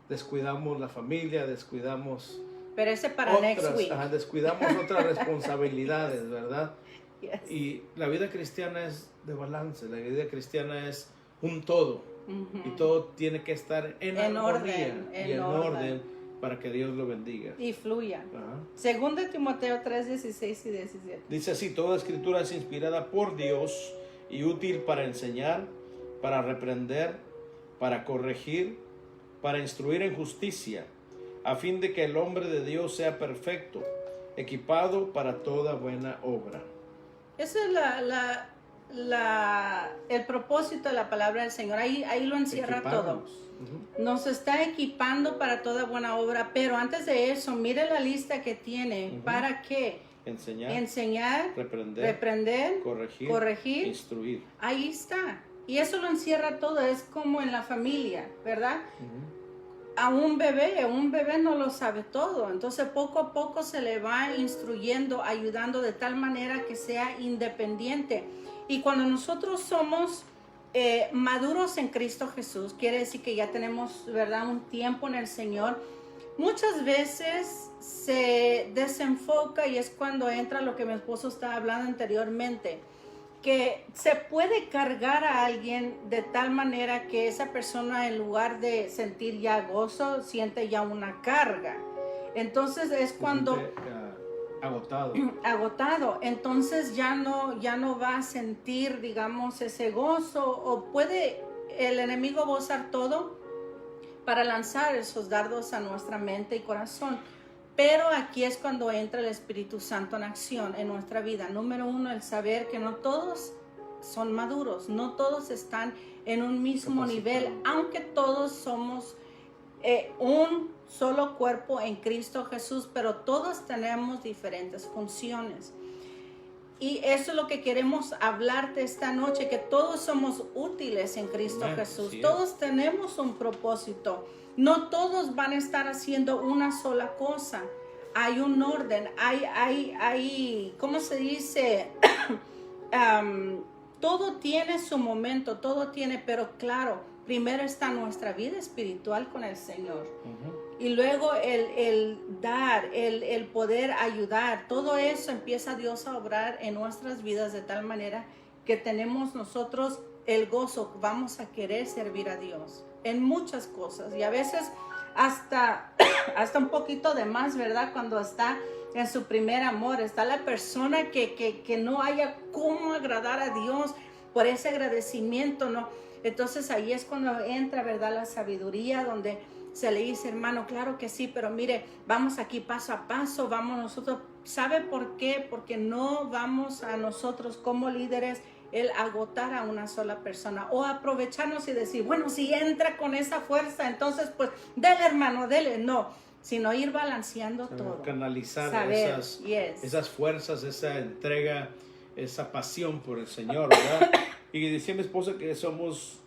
descuidamos la familia, descuidamos Pero ese para next week. descuidamos otras responsabilidades, ¿verdad? Yes. Y la vida cristiana es de balance, la vida cristiana es un todo, y todo tiene que estar en armonía y en orden para que Dios lo bendiga. Y fluya. Ajá. Segundo de Timoteo 3, 16 y 17. Dice así, toda escritura es inspirada por Dios y útil para enseñar, para reprender, para corregir, para instruir en justicia, a fin de que el hombre de Dios sea perfecto, equipado para toda buena obra. Ese es el propósito de la palabra del Señor. Ahí lo encierra todo. Equiparnos. Nos está equipando para toda buena obra, pero antes de eso, mire la lista que tiene. ¿Para qué? Enseñar, reprender, corregir, instruir. Ahí está. Y eso lo encierra todo. Es como en la familia, ¿verdad? A un bebé no lo sabe todo. Entonces poco a poco se le va instruyendo, ayudando de tal manera que sea independiente. Y cuando nosotros somos maduros en Cristo Jesús, quiere decir que ya tenemos, ¿verdad?, un tiempo en el Señor. Muchas veces se desenfoca y es cuando entra lo que mi esposo estaba hablando anteriormente, que se puede cargar a alguien de tal manera que esa persona, en lugar de sentir ya gozo, siente ya una carga. Entonces es cuando agotado, entonces ya no va a sentir, digamos, ese gozo, o puede el enemigo usar todo para lanzar esos dardos a nuestra mente y corazón. Pero aquí es cuando entra el Espíritu Santo en acción en nuestra vida. Número uno, el saber que no todos son maduros, no todos están en un mismo nivel, aunque todos somos un solo cuerpo en Cristo Jesús, pero todos tenemos diferentes funciones. Y eso es lo que queremos hablarte esta noche, que todos somos útiles en Cristo Jesús. Sí, todos tenemos un propósito. No todos van a estar haciendo una sola cosa. Hay un orden, hay ¿cómo se dice? Todo tiene su momento, pero claro, primero está nuestra vida espiritual con el Señor. Y luego el dar, el poder ayudar, todo eso empieza Dios a obrar en nuestras vidas de tal manera que tenemos nosotros el gozo, vamos a querer servir a Dios en muchas cosas, y a veces hasta un poquito de más, ¿verdad? Cuando está en su primer amor, está la persona que no haya cómo agradar a Dios por ese agradecimiento, ¿no? Entonces ahí es cuando entra, ¿verdad?, la sabiduría, donde se le dice, hermano, claro que sí, pero mire, vamos aquí paso a paso, vamos nosotros. ¿Sabe por qué? Porque no vamos a nosotros como líderes el agotar a una sola persona o aprovecharnos y decir, bueno, si entra con esa fuerza, entonces pues dele, hermano, dele. No, sino ir balanceando todo. Canalizar saber, esas fuerzas, esa entrega, esa pasión por el Señor, ¿verdad? Y decía mi esposa que somos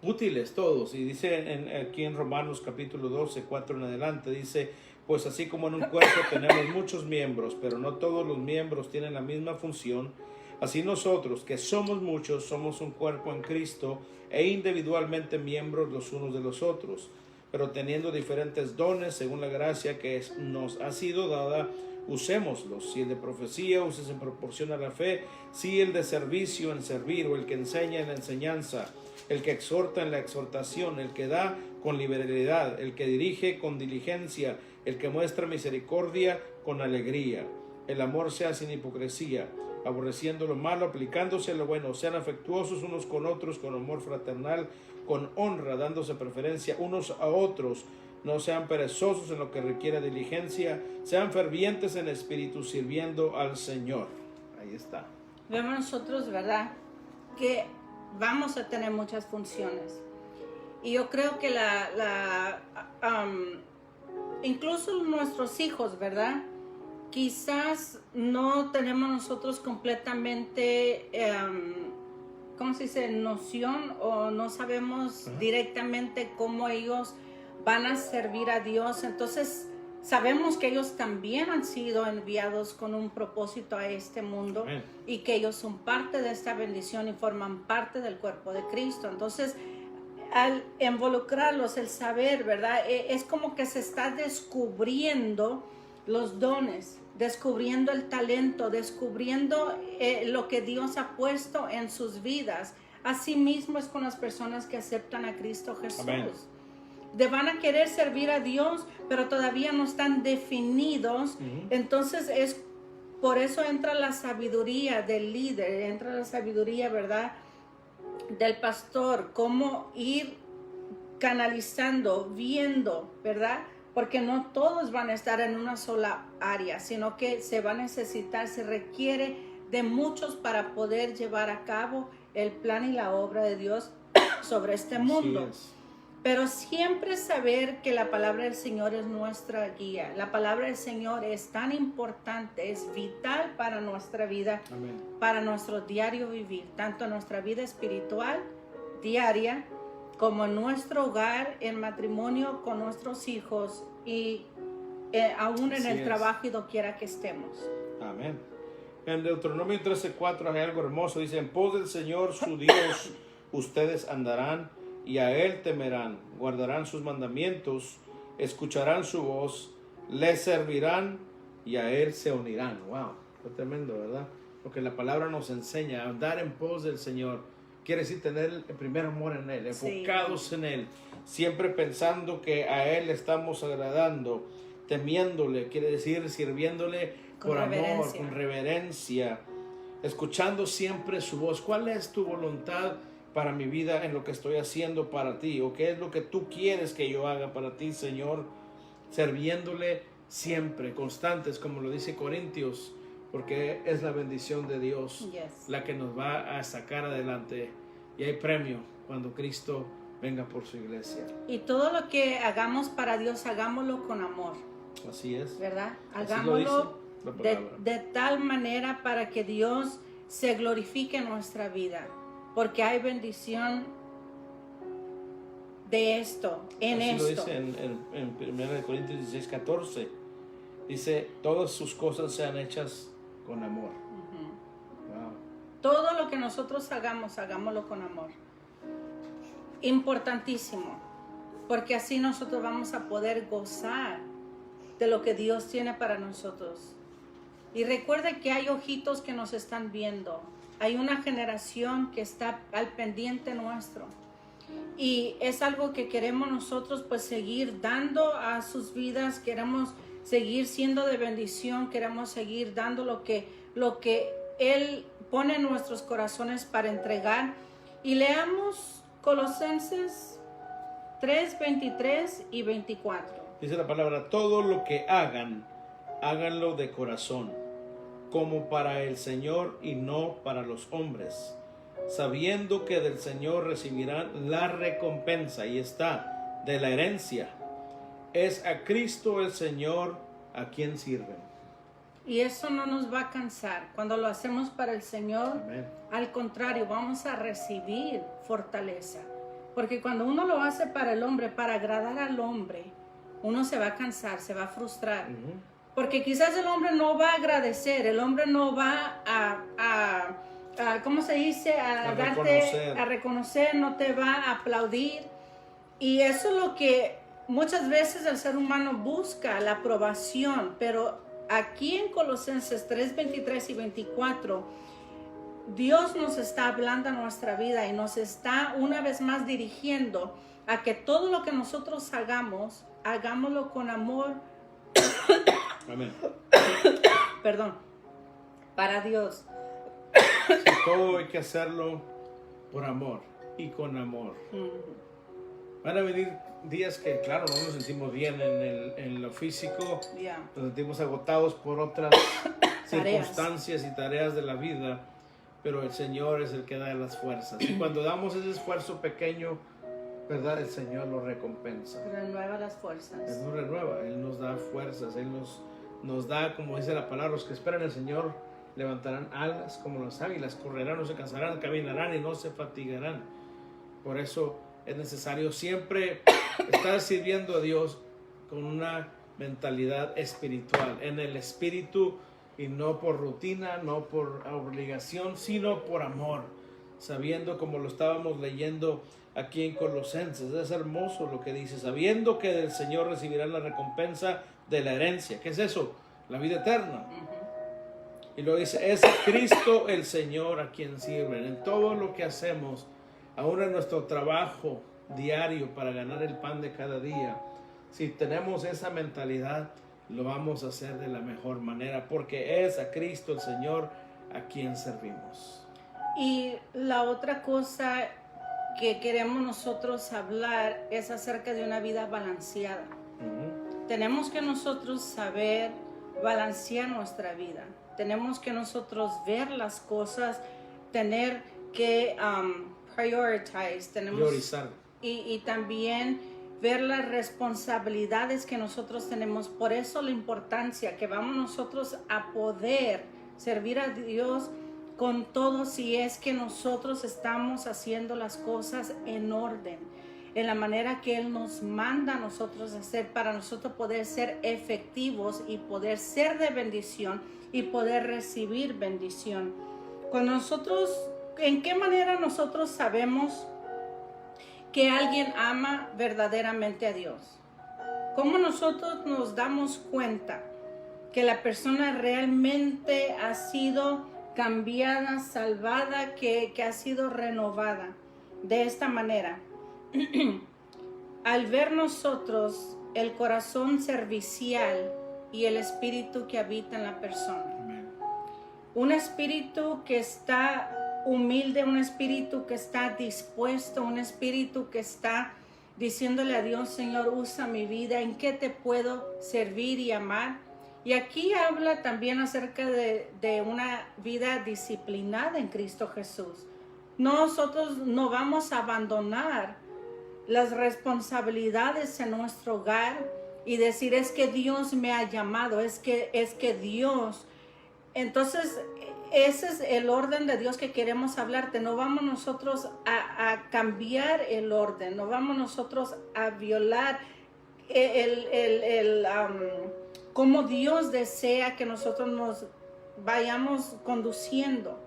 útiles todos. Y dice aquí en Romanos capítulo 12, 4 en adelante, dice, pues así como en un cuerpo tenemos muchos miembros, pero no todos los miembros tienen la misma función, así nosotros, que somos muchos, somos un cuerpo en Cristo e individualmente miembros los unos de los otros, pero teniendo diferentes dones según la gracia que nos ha sido dada, usémoslos. Si el de profecía, uses en proporción a la fe, si el de servicio, en servir, o el que enseña en la enseñanza, el que exhorta en la exhortación, el que da con liberalidad, el que dirige con diligencia, el que muestra misericordia con alegría. El amor sea sin hipocresía, aborreciendo lo malo, aplicándose a lo bueno. Sean afectuosos unos con otros, con amor fraternal, con honra, dándose preferencia unos a otros. No sean perezosos en lo que requiere diligencia, sean fervientes en espíritu, sirviendo al Señor. Ahí está. Vemos nosotros, ¿verdad?, que vamos a tener muchas funciones. Y yo creo que incluso nuestros hijos, ¿verdad?, quizás no tenemos nosotros completamente, ¿cómo se dice?, noción, o no sabemos directamente cómo ellos van a servir a Dios. Entonces sabemos que ellos también han sido enviados con un propósito a este mundo. Amén. Y que ellos son parte de esta bendición y forman parte del cuerpo de Cristo. Entonces, al involucrarlos, el saber, ¿verdad?, es como que se está descubriendo los dones, descubriendo el talento, descubriendo lo que Dios ha puesto en sus vidas. Así mismo es con las personas que aceptan a Cristo Jesús. Amén. Van a querer servir a Dios, pero todavía no están definidos. Entonces por eso entra la sabiduría del líder, entra la sabiduría, ¿verdad?, del pastor, cómo ir canalizando, viendo, ¿verdad? Porque no todos van a estar en una sola área, sino que se va a necesitar, se requiere de muchos para poder llevar a cabo el plan y la obra de Dios sobre este mundo. Pero siempre saber que la palabra del Señor es nuestra guía. La palabra del Señor es tan importante, es vital para nuestra vida. Amén. Para nuestro diario vivir, tanto en nuestra vida espiritual diaria, como en nuestro hogar, en matrimonio, con nuestros hijos y aún en el trabajo y doquiera que estemos. Amén. En Deuteronomio 13:4 hay algo hermoso. Dice, en pos del Señor su Dios ustedes andarán y a Él temerán, guardarán sus mandamientos, escucharán su voz, le servirán y a Él se unirán. Wow, qué tremendo, ¿verdad? Porque la palabra nos enseña a andar en pos del Señor. Quiere decir tener el primer amor en Él, enfocados en Él, siempre pensando que a Él estamos agradando, temiéndole, quiere decir sirviéndole con amor, con reverencia, escuchando siempre su voz. ¿Cuál es tu voluntad para mi vida en lo que estoy haciendo para ti? ¿O qué es lo que tú quieres que yo haga para ti, Señor? Sirviéndole siempre, constantes, como lo dice Corintios, porque es la bendición de Dios la que nos va a sacar adelante. Y hay premio cuando Cristo venga por su iglesia. Y todo lo que hagamos para Dios, hagámoslo con amor. Así es. ¿Verdad? Hagámoslo de tal manera para que Dios se glorifique en nuestra vida. Porque hay bendición de esto, en así esto. Lo dice en 1 Corintios 16:14. Dice, todas sus cosas sean hechas con amor. Wow. Todo lo que nosotros hagamos, hagámoslo con amor. Importantísimo. Porque así nosotros vamos a poder gozar de lo que Dios tiene para nosotros. Y recuerde que hay ojitos que nos están viendo. Hay una generación que está al pendiente nuestro. Y es algo que queremos nosotros pues seguir dando a sus vidas. Queremos seguir siendo de bendición. Queremos seguir dando lo que Él pone en nuestros corazones para entregar. Y leamos Colosenses 3, 23 y 24. Dice la palabra, todo lo que hagan, háganlo de corazón, como para el Señor y no para los hombres, sabiendo que del Señor recibirán la recompensa, y está, de la herencia. Es a Cristo el Señor a quien sirven. Y eso no nos va a cansar. Cuando lo hacemos para el Señor, Amén. al contrario, vamos a recibir fortaleza. Porque cuando uno lo hace para el hombre, para agradar al hombre, uno se va a cansar, se va a frustrar. Porque quizás el hombre no va a agradecer, el hombre no va ¿cómo se dice? A darte, a reconocer, no te va a aplaudir. Y eso es lo que muchas veces el ser humano busca, la aprobación. Pero aquí en Colosenses 3, 23 y 24, Dios nos está hablando a nuestra vida y nos está una vez más dirigiendo a que todo lo que nosotros hagamos, hagámoslo con amor. Amén. Perdón, para Dios. Sí, todo hay que hacerlo por amor y con amor. Van a venir días que, claro, no nos sentimos bien en lo físico, nos sentimos agotados por otras circunstancias y tareas de la vida, pero el Señor es el que da las fuerzas. Y cuando damos ese esfuerzo pequeño, ¿verdad? El Señor lo recompensa. Renueva las fuerzas. Él nos renueva, Él nos da fuerzas, Él nos da, como dice la palabra, los que esperan al Señor levantarán alas como las águilas, correrán, no se cansarán, caminarán y no se fatigarán. Por eso es necesario siempre estar sirviendo a Dios con una mentalidad espiritual, en el espíritu, y no por rutina, no por obligación, sino por amor, sabiendo, como lo estábamos leyendo aquí en Colosenses, es hermoso lo que dice, sabiendo que del Señor recibirán la recompensa de la herencia. ¿Qué es eso? La vida eterna. Y luego dice, es Cristo el Señor a quien sirven. En todo lo que hacemos, aún en nuestro trabajo diario para ganar el pan de cada día, si tenemos esa mentalidad, lo vamos a hacer de la mejor manera, porque es a Cristo el Señor a quien servimos. Y la otra cosa que queremos nosotros hablar es acerca de una vida balanceada. Tenemos que nosotros saber balancear nuestra vida. Tenemos que nosotros ver las cosas, tener que priorizar. Y también ver las responsabilidades que nosotros tenemos. Por eso la importancia que vamos nosotros a poder servir a Dios con todo, si es que nosotros estamos haciendo las cosas en orden, en la manera que Él nos manda a nosotros hacer, para nosotros poder ser efectivos y poder ser de bendición y poder recibir bendición. Cuando nosotros, ¿en qué manera nosotros sabemos que alguien ama verdaderamente a Dios? ¿Cómo nosotros nos damos cuenta que la persona realmente ha sido cambiada, salvada, que ha sido renovada? De esta manera, al ver nosotros el corazón servicial y el espíritu que habita en la persona. Un espíritu que está humilde, un espíritu que está dispuesto, un espíritu que está diciéndole a Dios, Señor, usa mi vida, ¿en qué te puedo servir y amar? Y aquí habla también acerca de una vida disciplinada en Cristo Jesús. Nosotros no vamos a abandonar las responsabilidades en nuestro hogar y decir, es que Dios me ha llamado, es que Dios. Entonces, ese es el orden de Dios que queremos hablarte. No vamos nosotros a cambiar el orden, no vamos nosotros a violar cómo Dios desea que nosotros nos vayamos conduciendo.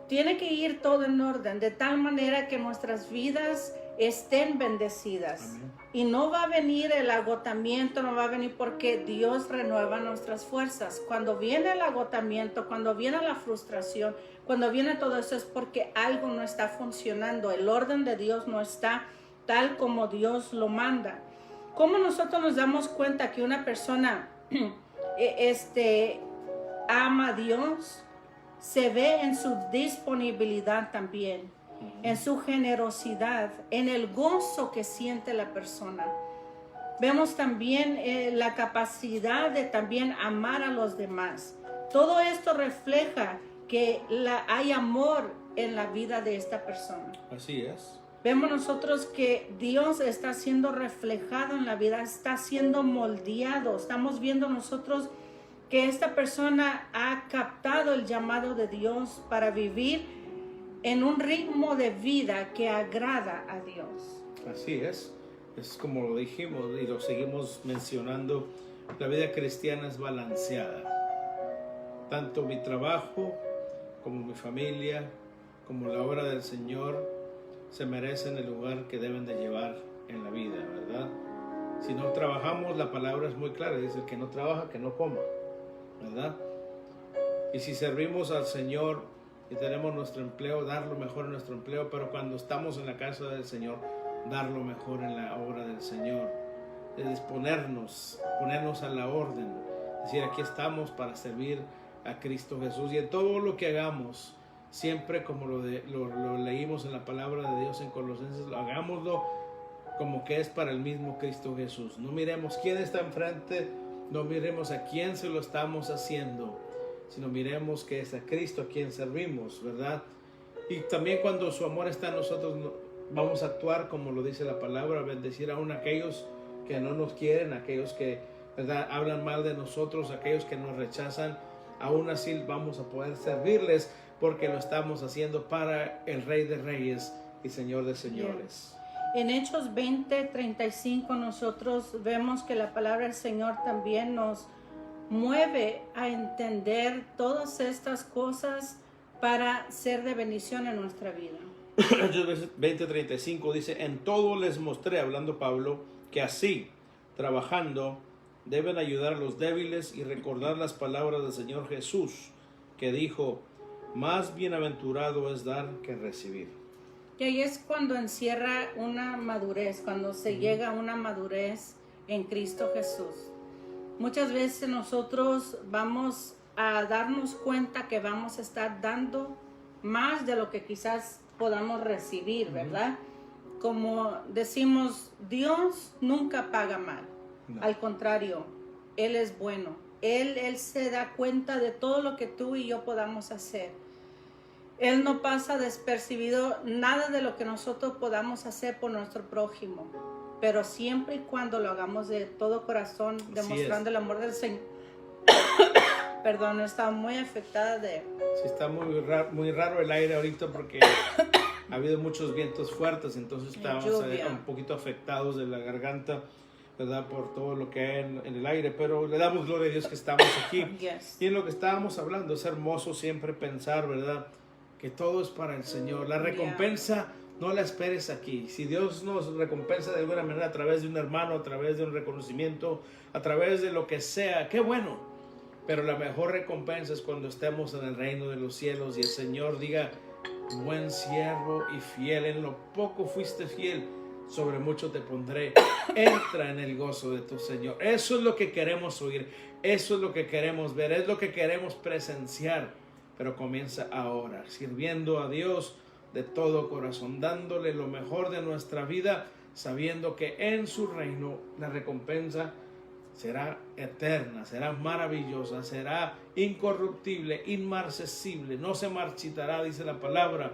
Tiene que ir todo en orden, de tal manera que nuestras vidas estén bendecidas. Amén. Y no va a venir el agotamiento, no va a venir, porque Dios renueva nuestras fuerzas. Cuando viene el agotamiento, cuando viene la frustración, cuando viene todo eso, es porque algo no está funcionando. El orden de Dios no está tal como Dios lo manda. ¿Cómo nosotros nos damos cuenta que una persona ama a Dios? Se ve en su disponibilidad también, en su generosidad, en el gozo que siente la persona. Vemos también la capacidad de también amar a los demás. Todo esto refleja que hay amor en la vida de esta persona. Así es. Vemos nosotros que Dios está siendo reflejado en la vida, está siendo moldeado. Estamos viendo nosotros que esta persona ha captado el llamado de Dios para vivir en un ritmo de vida que agrada a Dios. Así es como lo dijimos y lo seguimos mencionando, la vida cristiana es balanceada. Tanto mi trabajo como mi familia, como la obra del Señor, se merecen el lugar que deben de llevar en la vida, ¿verdad? Si no trabajamos, la palabra es muy clara, dice: el que no trabaja, que no coma, ¿verdad? Y si servimos al Señor y tenemos nuestro empleo, dar lo mejor en nuestro empleo, pero cuando estamos en la casa del Señor, dar lo mejor en la obra del Señor, ponernos a la orden, decir: aquí estamos para servir a Cristo Jesús. Y en todo lo que hagamos, siempre como lo leímos en la palabra de Dios en Colosenses, hagámoslo como que es para el mismo Cristo Jesús. No miremos quién está enfrente, no miremos a quién se lo estamos haciendo, sino miremos que es a Cristo a quien servimos, ¿verdad? Y también cuando su amor está en nosotros, vamos a actuar como lo dice la palabra, bendecir aún a aquellos que no nos quieren, aquellos que, ¿verdad?, hablan mal de nosotros, aquellos que nos rechazan. Aún así vamos a poder servirles porque lo estamos haciendo para el Rey de Reyes y Señor de Señores. En Hechos 20:35 nosotros vemos que la palabra del Señor también nos mueve a entender todas estas cosas para ser de bendición en nuestra vida. Hechos 20:35 dice: en todo les mostré, hablando Pablo, que así, trabajando, deben ayudar a los débiles y recordar las palabras del Señor Jesús, que dijo: más bienaventurado es dar que recibir. Y ahí es cuando encierra una madurez, cuando se llega a una madurez en Cristo Jesús. Muchas veces nosotros vamos a darnos cuenta que vamos a estar dando más de lo que quizás podamos recibir, ¿verdad? Como decimos, Dios nunca paga mal. No. Al contrario, Él es bueno. Él se da cuenta de todo lo que tú y yo podamos hacer. Él no pasa despercibido nada de lo que nosotros podamos hacer por nuestro prójimo, pero siempre y cuando lo hagamos de todo corazón, demostrando el amor del Señor. Perdón, estaba muy afectada de... Sí, está muy raro el aire ahorita porque ha habido muchos vientos fuertes, entonces estamos un poquito afectados de la garganta, ¿verdad?, por todo lo que hay en el aire, pero le damos gloria a Dios que estamos aquí. Yes. Y en lo que estábamos hablando, es hermoso siempre pensar, ¿verdad?, que todo es para el Señor. La recompensa no la esperes aquí. Si Dios nos recompensa de alguna manera a través de un hermano, a través de un reconocimiento, a través de lo que sea, qué bueno. Pero la mejor recompensa es cuando estemos en el reino de los cielos y el Señor diga: buen siervo y fiel, en lo poco fuiste fiel, sobre mucho te pondré, entra en el gozo de tu Señor. Eso es lo que queremos oír, eso es lo que queremos ver, es lo que queremos presenciar. Pero comienza ahora, sirviendo a Dios de todo corazón, dándole lo mejor de nuestra vida, sabiendo que en su reino la recompensa será eterna, será maravillosa, será incorruptible, inmarcesible, no se marchitará, dice la palabra,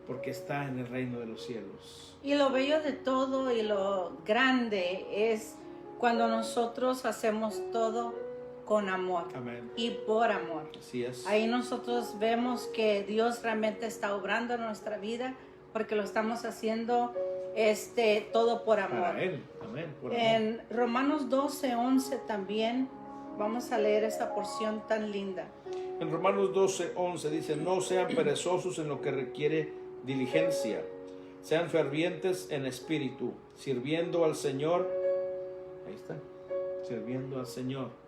porque está en el reino de los cielos. Y lo bello de todo y lo grande es cuando nosotros hacemos todo con amor. Amén. Y por amor. Así es. Ahí nosotros vemos que Dios realmente está obrando en nuestra vida porque lo estamos haciendo todo por amor. Para Él. Amén. Por en amor. Romanos 12:11 también vamos a leer esa porción tan linda. En Romanos 12:11 dice: no sean perezosos en lo que requiere diligencia, sean fervientes en espíritu, sirviendo al Señor. Ahí está, sirviendo al Señor.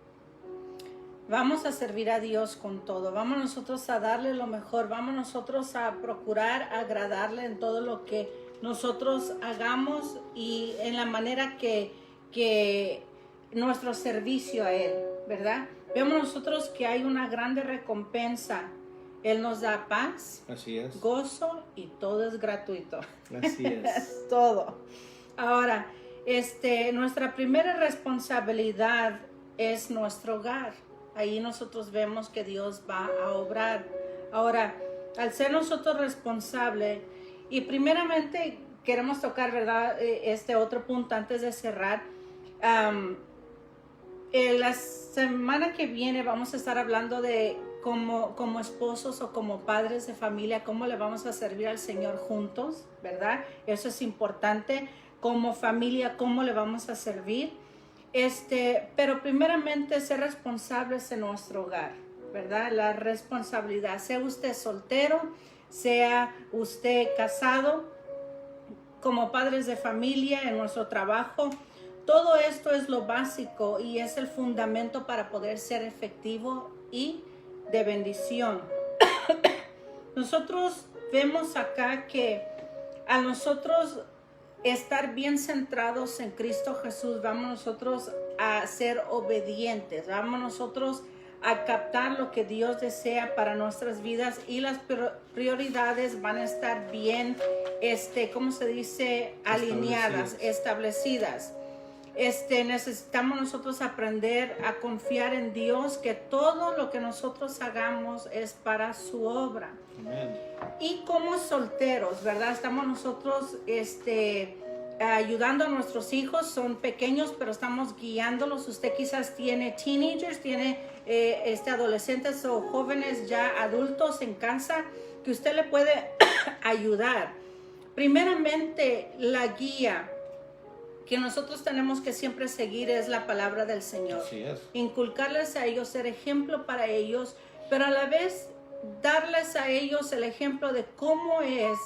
Vamos a servir a Dios con todo. Vamos nosotros a darle lo mejor. Vamos nosotros a procurar agradarle en todo lo que nosotros hagamos y en la manera que nuestro servicio a Él, ¿verdad? Vemos nosotros que hay una grande recompensa. Él nos da paz, así es, gozo y todo es gratuito. Así es. Todo. Ahora, nuestra primera responsabilidad es nuestro hogar. Ahí nosotros vemos que Dios va a obrar. Ahora, al ser nosotros responsables, y primeramente queremos tocar, ¿verdad?, este otro punto antes de cerrar. La semana que viene vamos a estar hablando de como esposos o como padres de familia, cómo le vamos a servir al Señor juntos, ¿verdad? Eso es importante. Como familia, cómo le vamos a servir. Pero primeramente ser responsables en nuestro hogar, ¿verdad? La responsabilidad, sea usted soltero, sea usted casado, como padres de familia, en nuestro trabajo. Todo esto es lo básico y es el fundamento para poder ser efectivo y de bendición. Nosotros vemos acá que a nosotros estar bien centrados en Cristo Jesús, vamos nosotros a ser obedientes, vamos nosotros a captar lo que Dios desea para nuestras vidas y las prioridades van a estar bien, ¿cómo se dice? Alineadas, establecidas. Necesitamos nosotros aprender a confiar en Dios, que todo lo que nosotros hagamos es para su obra. Amén. Y como solteros, ¿verdad? Estamos nosotros ayudando a nuestros hijos, son pequeños, pero estamos guiándolos. Usted quizás tiene teenagers, tiene adolescentes o jóvenes ya adultos en casa que usted le puede ayudar. Primeramente, la guía que nosotros tenemos que siempre seguir es la palabra del Señor. Así es. Inculcarles a ellos, ser ejemplo para ellos, pero a la vez darles a ellos el ejemplo de cómo es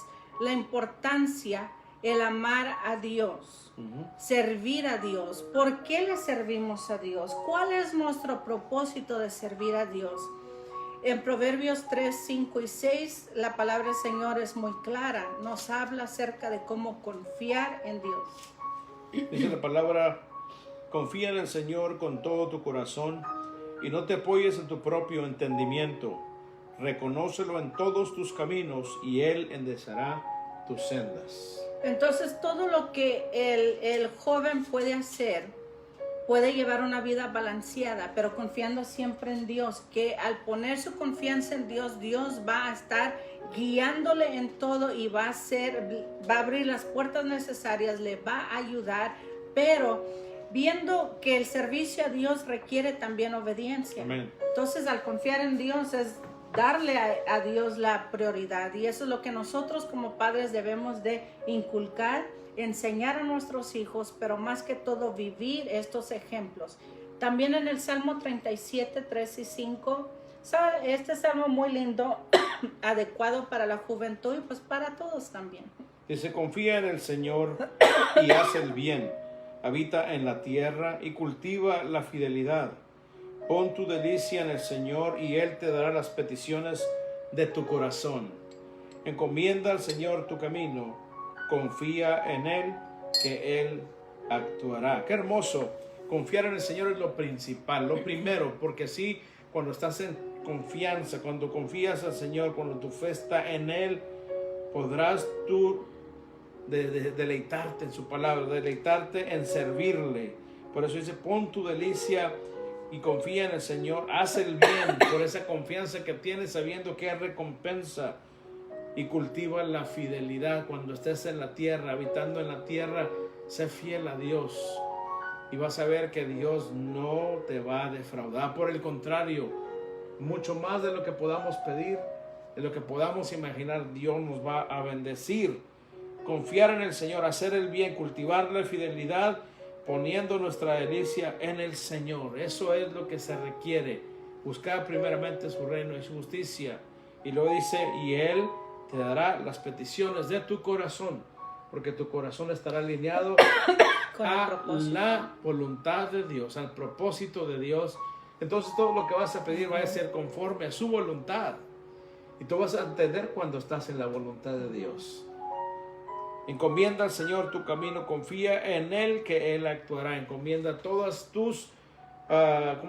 la importancia el amar a Dios, servir a Dios. ¿Por qué le servimos a Dios? ¿Cuál es nuestro propósito de servir a Dios? En Proverbios 3, 5 y 6, la palabra del Señor es muy clara. Nos habla acerca de cómo confiar en Dios. Dice la palabra: confía en el Señor con todo tu corazón y no te apoyes en tu propio entendimiento. Reconócelo en todos tus caminos y Él enderezará tus sendas. Entonces, todo lo que el joven puede hacer, puede llevar una vida balanceada, pero confiando siempre en Dios, que al poner su confianza en Dios, Dios va a estar guiándole en todo y va a abrir las puertas necesarias, le va a ayudar, pero viendo que el servicio a Dios requiere también obediencia. Amén. Entonces, al confiar en Dios es darle a Dios la prioridad, y eso es lo que nosotros como padres debemos de inculcar, enseñar a nuestros hijos, pero más que todo vivir estos ejemplos. También en el Salmo 37, 3 y 5, este salmo muy lindo, adecuado para la juventud y pues para todos también. Dice: confía en el Señor y haz el bien, habita en la tierra y cultiva la fidelidad. Pon tu delicia en el Señor y Él te dará las peticiones de tu corazón. Encomienda al Señor tu camino, confía en Él, que Él actuará. Qué hermoso. Confiar en el Señor es lo principal, lo primero, porque así cuando estás en confianza, cuando confías al Señor, cuando tu fe está en Él, podrás tú deleitarte en su palabra, deleitarte en servirle. Por eso dice: pon tu delicia y confía en el Señor, haz el bien por esa confianza que tienes, sabiendo que hay recompensa, y cultiva la fidelidad. Cuando estés en la tierra, habitando en la tierra, sé fiel a Dios y vas a ver que Dios no te va a defraudar. Por el contrario, mucho más de lo que podamos pedir, de lo que podamos imaginar, Dios nos va a bendecir. Confiar en el Señor, hacer el bien, cultivar la fidelidad, poniendo nuestra delicia en el Señor. Eso es lo que se requiere. Buscar primeramente su reino y su justicia. Y luego dice: y Él te dará las peticiones de tu corazón, porque tu corazón estará alineado a la voluntad de Dios, al propósito de Dios. Entonces todo lo que vas a pedir va a ser conforme a su voluntad. Y tú vas a entender cuando estás en la voluntad de Dios. Encomienda al Señor tu camino, confía en Él, que Él actuará. Encomienda todas tus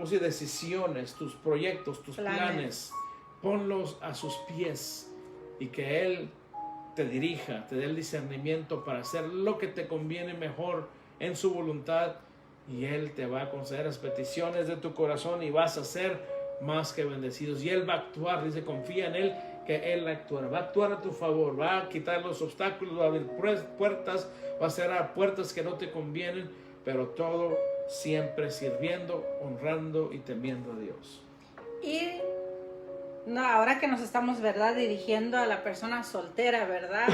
decisiones, tus proyectos, tus planes. Ponlos a sus pies y que Él te dirija, te dé el discernimiento para hacer lo que te conviene mejor en su voluntad, y Él te va a conceder las peticiones de tu corazón y vas a ser más que bendecidos. Y Él va a actuar, dice: confía en Él, que Él actuará. Va a actuar a tu favor, va a quitar los obstáculos, va a abrir puertas, va a cerrar puertas que no te convienen, pero todo siempre sirviendo, honrando y temiendo a Dios. Y no, ahora que nos estamos, ¿verdad?, dirigiendo a la persona soltera, ¿verdad?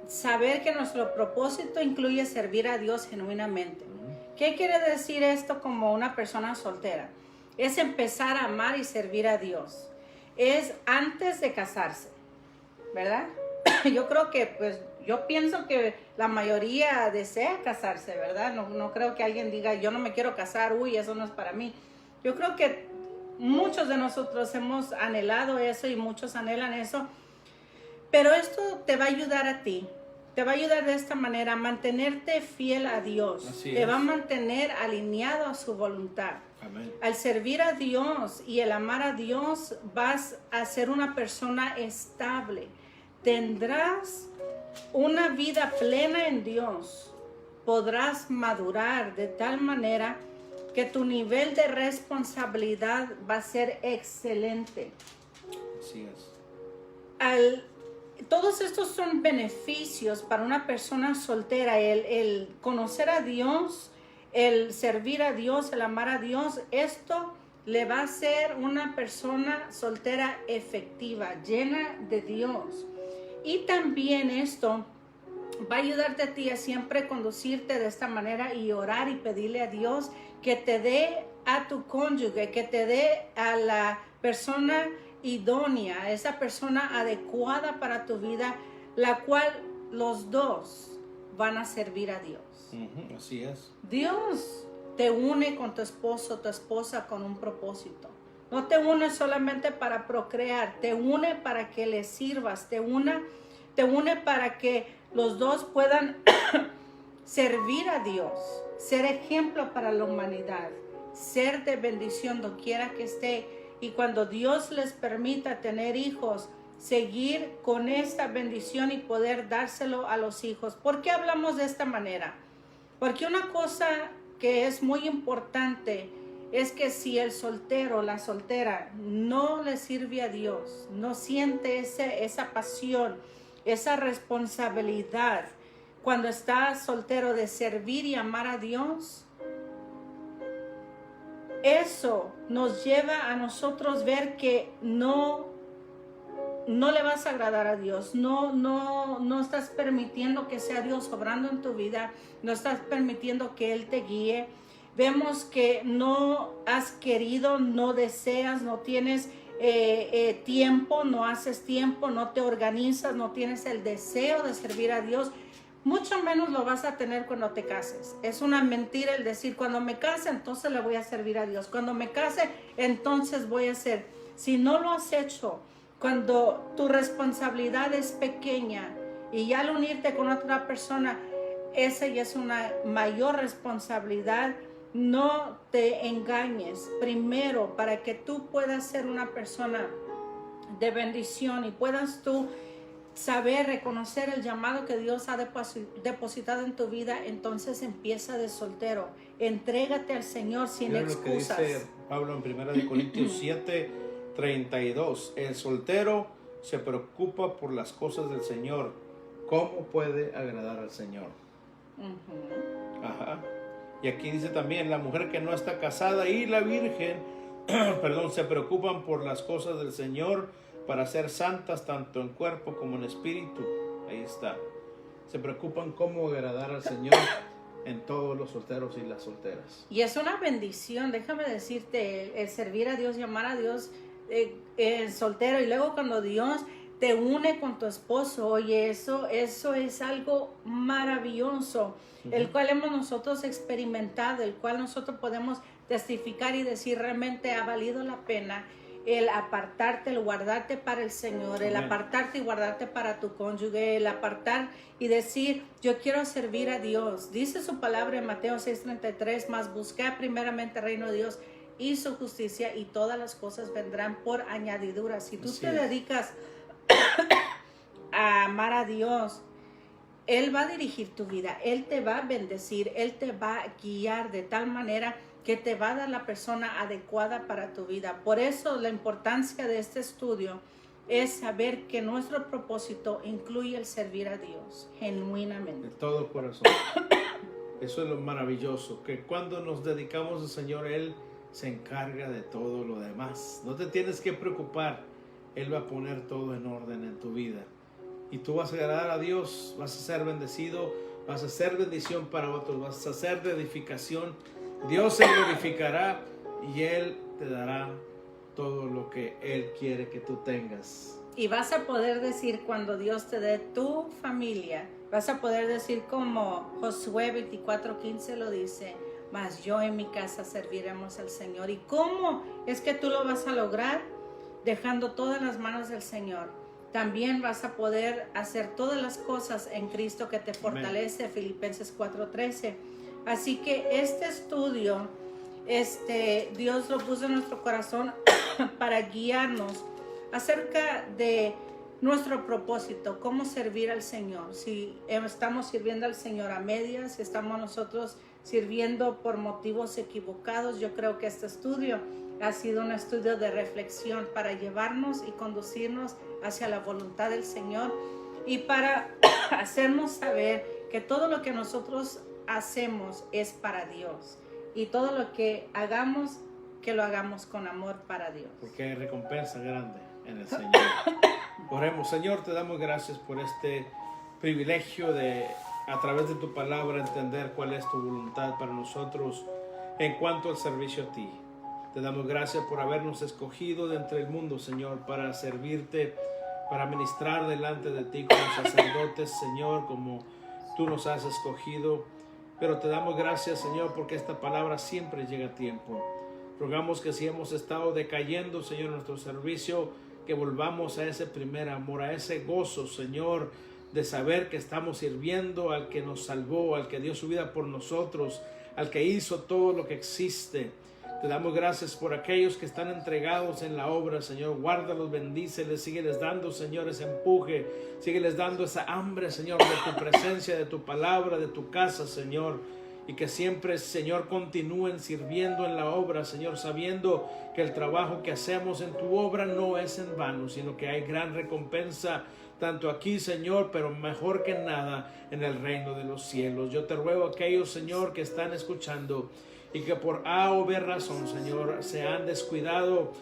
Saber que nuestro propósito incluye servir a Dios genuinamente. ¿Qué quiere decir esto como una persona soltera? Es empezar a amar y servir a Dios. Es antes de casarse, ¿verdad? Yo creo que, pues, yo pienso que la mayoría desea casarse, ¿verdad? No creo que alguien diga, yo no me quiero casar, uy, eso no es para mí. Yo creo que muchos de nosotros hemos anhelado eso y muchos anhelan eso. Pero esto te va a ayudar a ti. Te va a ayudar de esta manera a mantenerte fiel a Dios. Te va a mantener alineado a su voluntad. Amén. Al servir a Dios y el amar a Dios, vas a ser una persona estable. Tendrás una vida plena en Dios. Podrás madurar de tal manera que tu nivel de responsabilidad va a ser excelente. Así es. Todos estos son beneficios para una persona soltera. El conocer a Dios, el servir a Dios, el amar a Dios, esto le va a hacer una persona soltera efectiva, llena de Dios. Y también esto va a ayudarte a ti a siempre conducirte de esta manera y orar y pedirle a Dios que te dé a tu cónyuge, que te dé a la persona idónea, esa persona adecuada para tu vida, la cual los dos van a servir a Dios. Así es. Dios te une con tu esposo, tu esposa con un propósito. No te une solamente para procrear, te une para que le sirvas, te une para que los dos puedan servir a Dios, ser ejemplo para la humanidad, ser de bendición doquiera que esté. Y cuando Dios les permita tener hijos, seguir con esta bendición y poder dárselo a los hijos. ¿Por qué hablamos de esta manera? Porque una cosa que es muy importante es que si el soltero o la soltera no le sirve a Dios, no siente esa pasión, esa responsabilidad cuando está soltero de servir y amar a Dios, eso nos lleva a nosotros ver que no le vas a agradar a Dios, no estás permitiendo que sea Dios obrando en tu vida, no estás permitiendo que Él te guíe. Vemos que no has querido, no deseas, no tienes tiempo, no haces tiempo, no te organizas, no tienes el deseo de servir a Dios. Mucho menos lo vas a tener cuando te cases. Es una mentira el decir, cuando me case, entonces le voy a servir a Dios. Cuando me case, entonces voy a hacer. Si no lo has hecho, cuando tu responsabilidad es pequeña y ya al unirte con otra persona, esa ya es una mayor responsabilidad. No te engañes. Primero, para que tú puedas ser una persona de bendición y puedas tú saber reconocer el llamado que Dios ha depositado en tu vida, entonces empieza de soltero. Entrégate al Señor sin excusas. Lo que dice Pablo en 1 Corintios 7:32. El soltero se preocupa por las cosas del Señor. ¿Cómo puede agradar al Señor? Ajá. Y aquí dice también, la mujer que no está casada y la virgen, se preocupan por las cosas del Señor para ser santas tanto en cuerpo como en espíritu. Ahí está. Se preocupan cómo agradar al Señor en todos los solteros y las solteras. Y es una bendición, déjame decirte, el servir a Dios, llamar a Dios, el soltero, y luego cuando Dios te une con tu esposo, oye, eso es algo maravilloso, el cual hemos nosotros experimentado, el cual nosotros podemos testificar y decir realmente ha valido la pena el apartarte, el guardarte para el Señor, el apartarte y guardarte para tu cónyuge, el apartar y decir, yo quiero servir a Dios. Dice su palabra en Mateo 6:33, mas buscad primeramente el reino de Dios y su justicia y todas las cosas vendrán por añadidura. Si tú te dedicas a amar a Dios, Él va a dirigir tu vida, Él te va a bendecir, Él te va a guiar de tal manera que te va a dar la persona adecuada para tu vida. Por eso la importancia de este estudio es saber que nuestro propósito incluye el servir a Dios genuinamente. De todo corazón. Eso es lo maravilloso, que cuando nos dedicamos al Señor, Él se encarga de todo lo demás. No te tienes que preocupar, Él va a poner todo en orden en tu vida. Y tú vas a agradar a Dios, vas a ser bendecido, vas a ser bendición para otros, vas a ser de edificación. Dios se glorificará y Él te dará todo lo que Él quiere que tú tengas. Y vas a poder decir, cuando Dios te dé tu familia, vas a poder decir como Josué 24:15 lo dice: mas yo en mi casa serviremos al Señor. ¿Y cómo es que tú lo vas a lograr? Dejando todas las manos del Señor. También vas a poder hacer todas las cosas en Cristo que te fortalece. Amén. Filipenses 4:13. Así que este estudio, Dios lo puso en nuestro corazón para guiarnos acerca de nuestro propósito, cómo servir al Señor. Si estamos sirviendo al Señor a medias, si estamos nosotros sirviendo por motivos equivocados, yo creo que este estudio ha sido un estudio de reflexión para llevarnos y conducirnos hacia la voluntad del Señor y para hacernos saber que todo lo que nosotros hacemos es para Dios y todo lo que hagamos, que lo hagamos con amor para Dios. Porque hay recompensa grande en el Señor. Oremos. Señor, te damos gracias por este privilegio de, a través de tu palabra, entender cuál es tu voluntad para nosotros en cuanto al servicio a ti. Te damos gracias por habernos escogido de entre el mundo, Señor, para servirte, para ministrar delante de ti como sacerdotes, Señor, como tú nos has escogido. Pero te damos gracias, Señor, porque esta palabra siempre llega a tiempo. Rogamos que si hemos estado decayendo, Señor, en nuestro servicio, que volvamos a ese primer amor, a ese gozo, Señor, de saber que estamos sirviendo al que nos salvó, al que dio su vida por nosotros, al que hizo todo lo que existe. Te damos gracias por aquellos que están entregados en la obra, Señor. Guárdalos, bendíceles, sígueles dando, Señor, ese empuje, sígueles dando esa hambre, Señor, de tu presencia, de tu palabra, de tu casa, Señor. Y que siempre, Señor, continúen sirviendo en la obra, Señor, sabiendo que el trabajo que hacemos en tu obra no es en vano, sino que hay gran recompensa, tanto aquí, Señor, pero mejor que nada en el reino de los cielos. Yo te ruego a aquellos, Señor, que están escuchando y que por A o B razón, Señor, se han descuidado,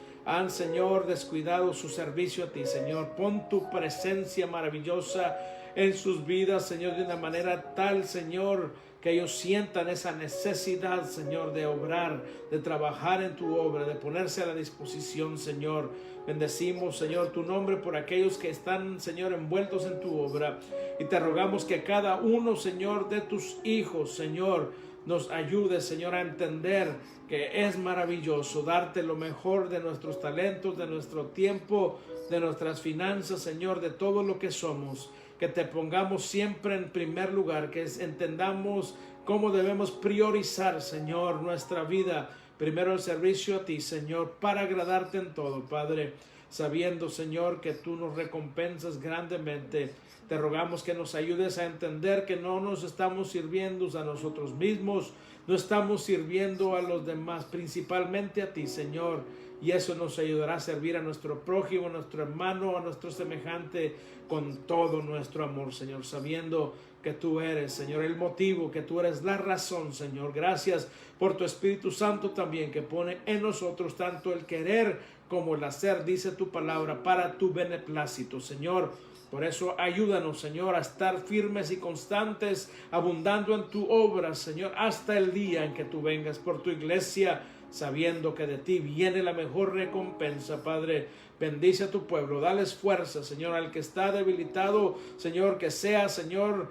Señor, descuidado su servicio a ti, Señor. Pon tu presencia maravillosa en sus vidas, Señor, de una manera tal, Señor, que ellos sientan esa necesidad, Señor, de obrar, de trabajar en tu obra, de ponerse a la disposición, Señor. Bendecimos, Señor, tu nombre por aquellos que están, Señor, envueltos en tu obra. Y te rogamos que cada uno, Señor, de tus hijos, Señor, nos ayude, Señor, a entender que es maravilloso darte lo mejor de nuestros talentos, de nuestro tiempo, de nuestras finanzas, Señor, de todo lo que somos. Que te pongamos siempre en primer lugar, que entendamos cómo debemos priorizar, Señor, nuestra vida. Primero el servicio a ti, Señor, para agradarte en todo, Padre, sabiendo, Señor, que tú nos recompensas grandemente. Te rogamos que nos ayudes a entender que no nos estamos sirviendo a nosotros mismos, no estamos sirviendo a los demás, principalmente a ti, Señor. Y eso nos ayudará a servir a nuestro prójimo, a nuestro hermano, a nuestro semejante, con todo nuestro amor, Señor, sabiendo que tú eres, Señor, el motivo, que tú eres la razón, Señor. Gracias por tu Espíritu Santo también, que pone en nosotros tanto el querer como el hacer, dice tu palabra, para tu beneplácito, Señor. Por eso ayúdanos, Señor, a estar firmes y constantes, abundando en tu obra, Señor, hasta el día en que tú vengas por tu iglesia, sabiendo que de ti viene la mejor recompensa, Padre. Bendice a tu pueblo, dales fuerza, Señor, al que está debilitado, Señor, que sea, Señor,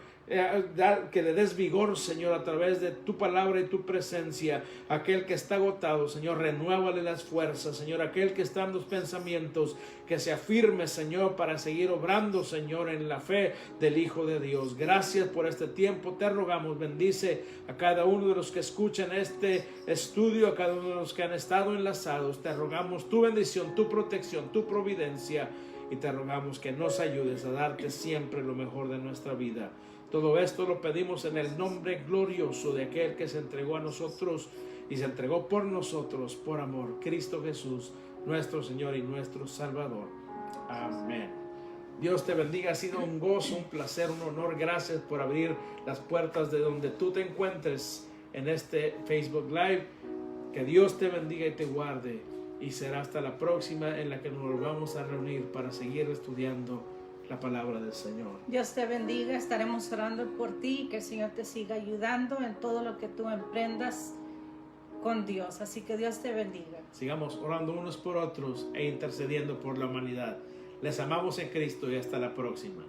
que le des vigor, Señor, a través de tu palabra y tu presencia. Aquel que está agotado, Señor, renuévale las fuerzas, Señor. Aquel que está en los pensamientos, que se afirme, Señor, para seguir obrando, Señor, en la fe del Hijo de Dios. Gracias por este tiempo, te rogamos, bendice a cada uno de los que escuchan este estudio, a cada uno de los que han estado enlazados. Te rogamos tu bendición, tu protección, tu providencia, y te rogamos que nos ayudes a darte siempre lo mejor de nuestra vida. Todo esto lo pedimos en el nombre glorioso de aquel que se entregó a nosotros y se entregó por nosotros, por amor, Cristo Jesús, nuestro Señor y nuestro Salvador. Amén. Dios te bendiga, ha sido un gozo, un placer, un honor. Gracias por abrir las puertas de donde tú te encuentres en este Facebook Live. Que Dios te bendiga y te guarde. Y será hasta la próxima en la que nos vamos a reunir para seguir estudiando la palabra del Señor. Dios te bendiga, estaremos orando por ti y que el Señor te siga ayudando en todo lo que tú emprendas con Dios. Así que Dios te bendiga. Sigamos orando unos por otros e intercediendo por la humanidad. Les amamos en Cristo y hasta la próxima.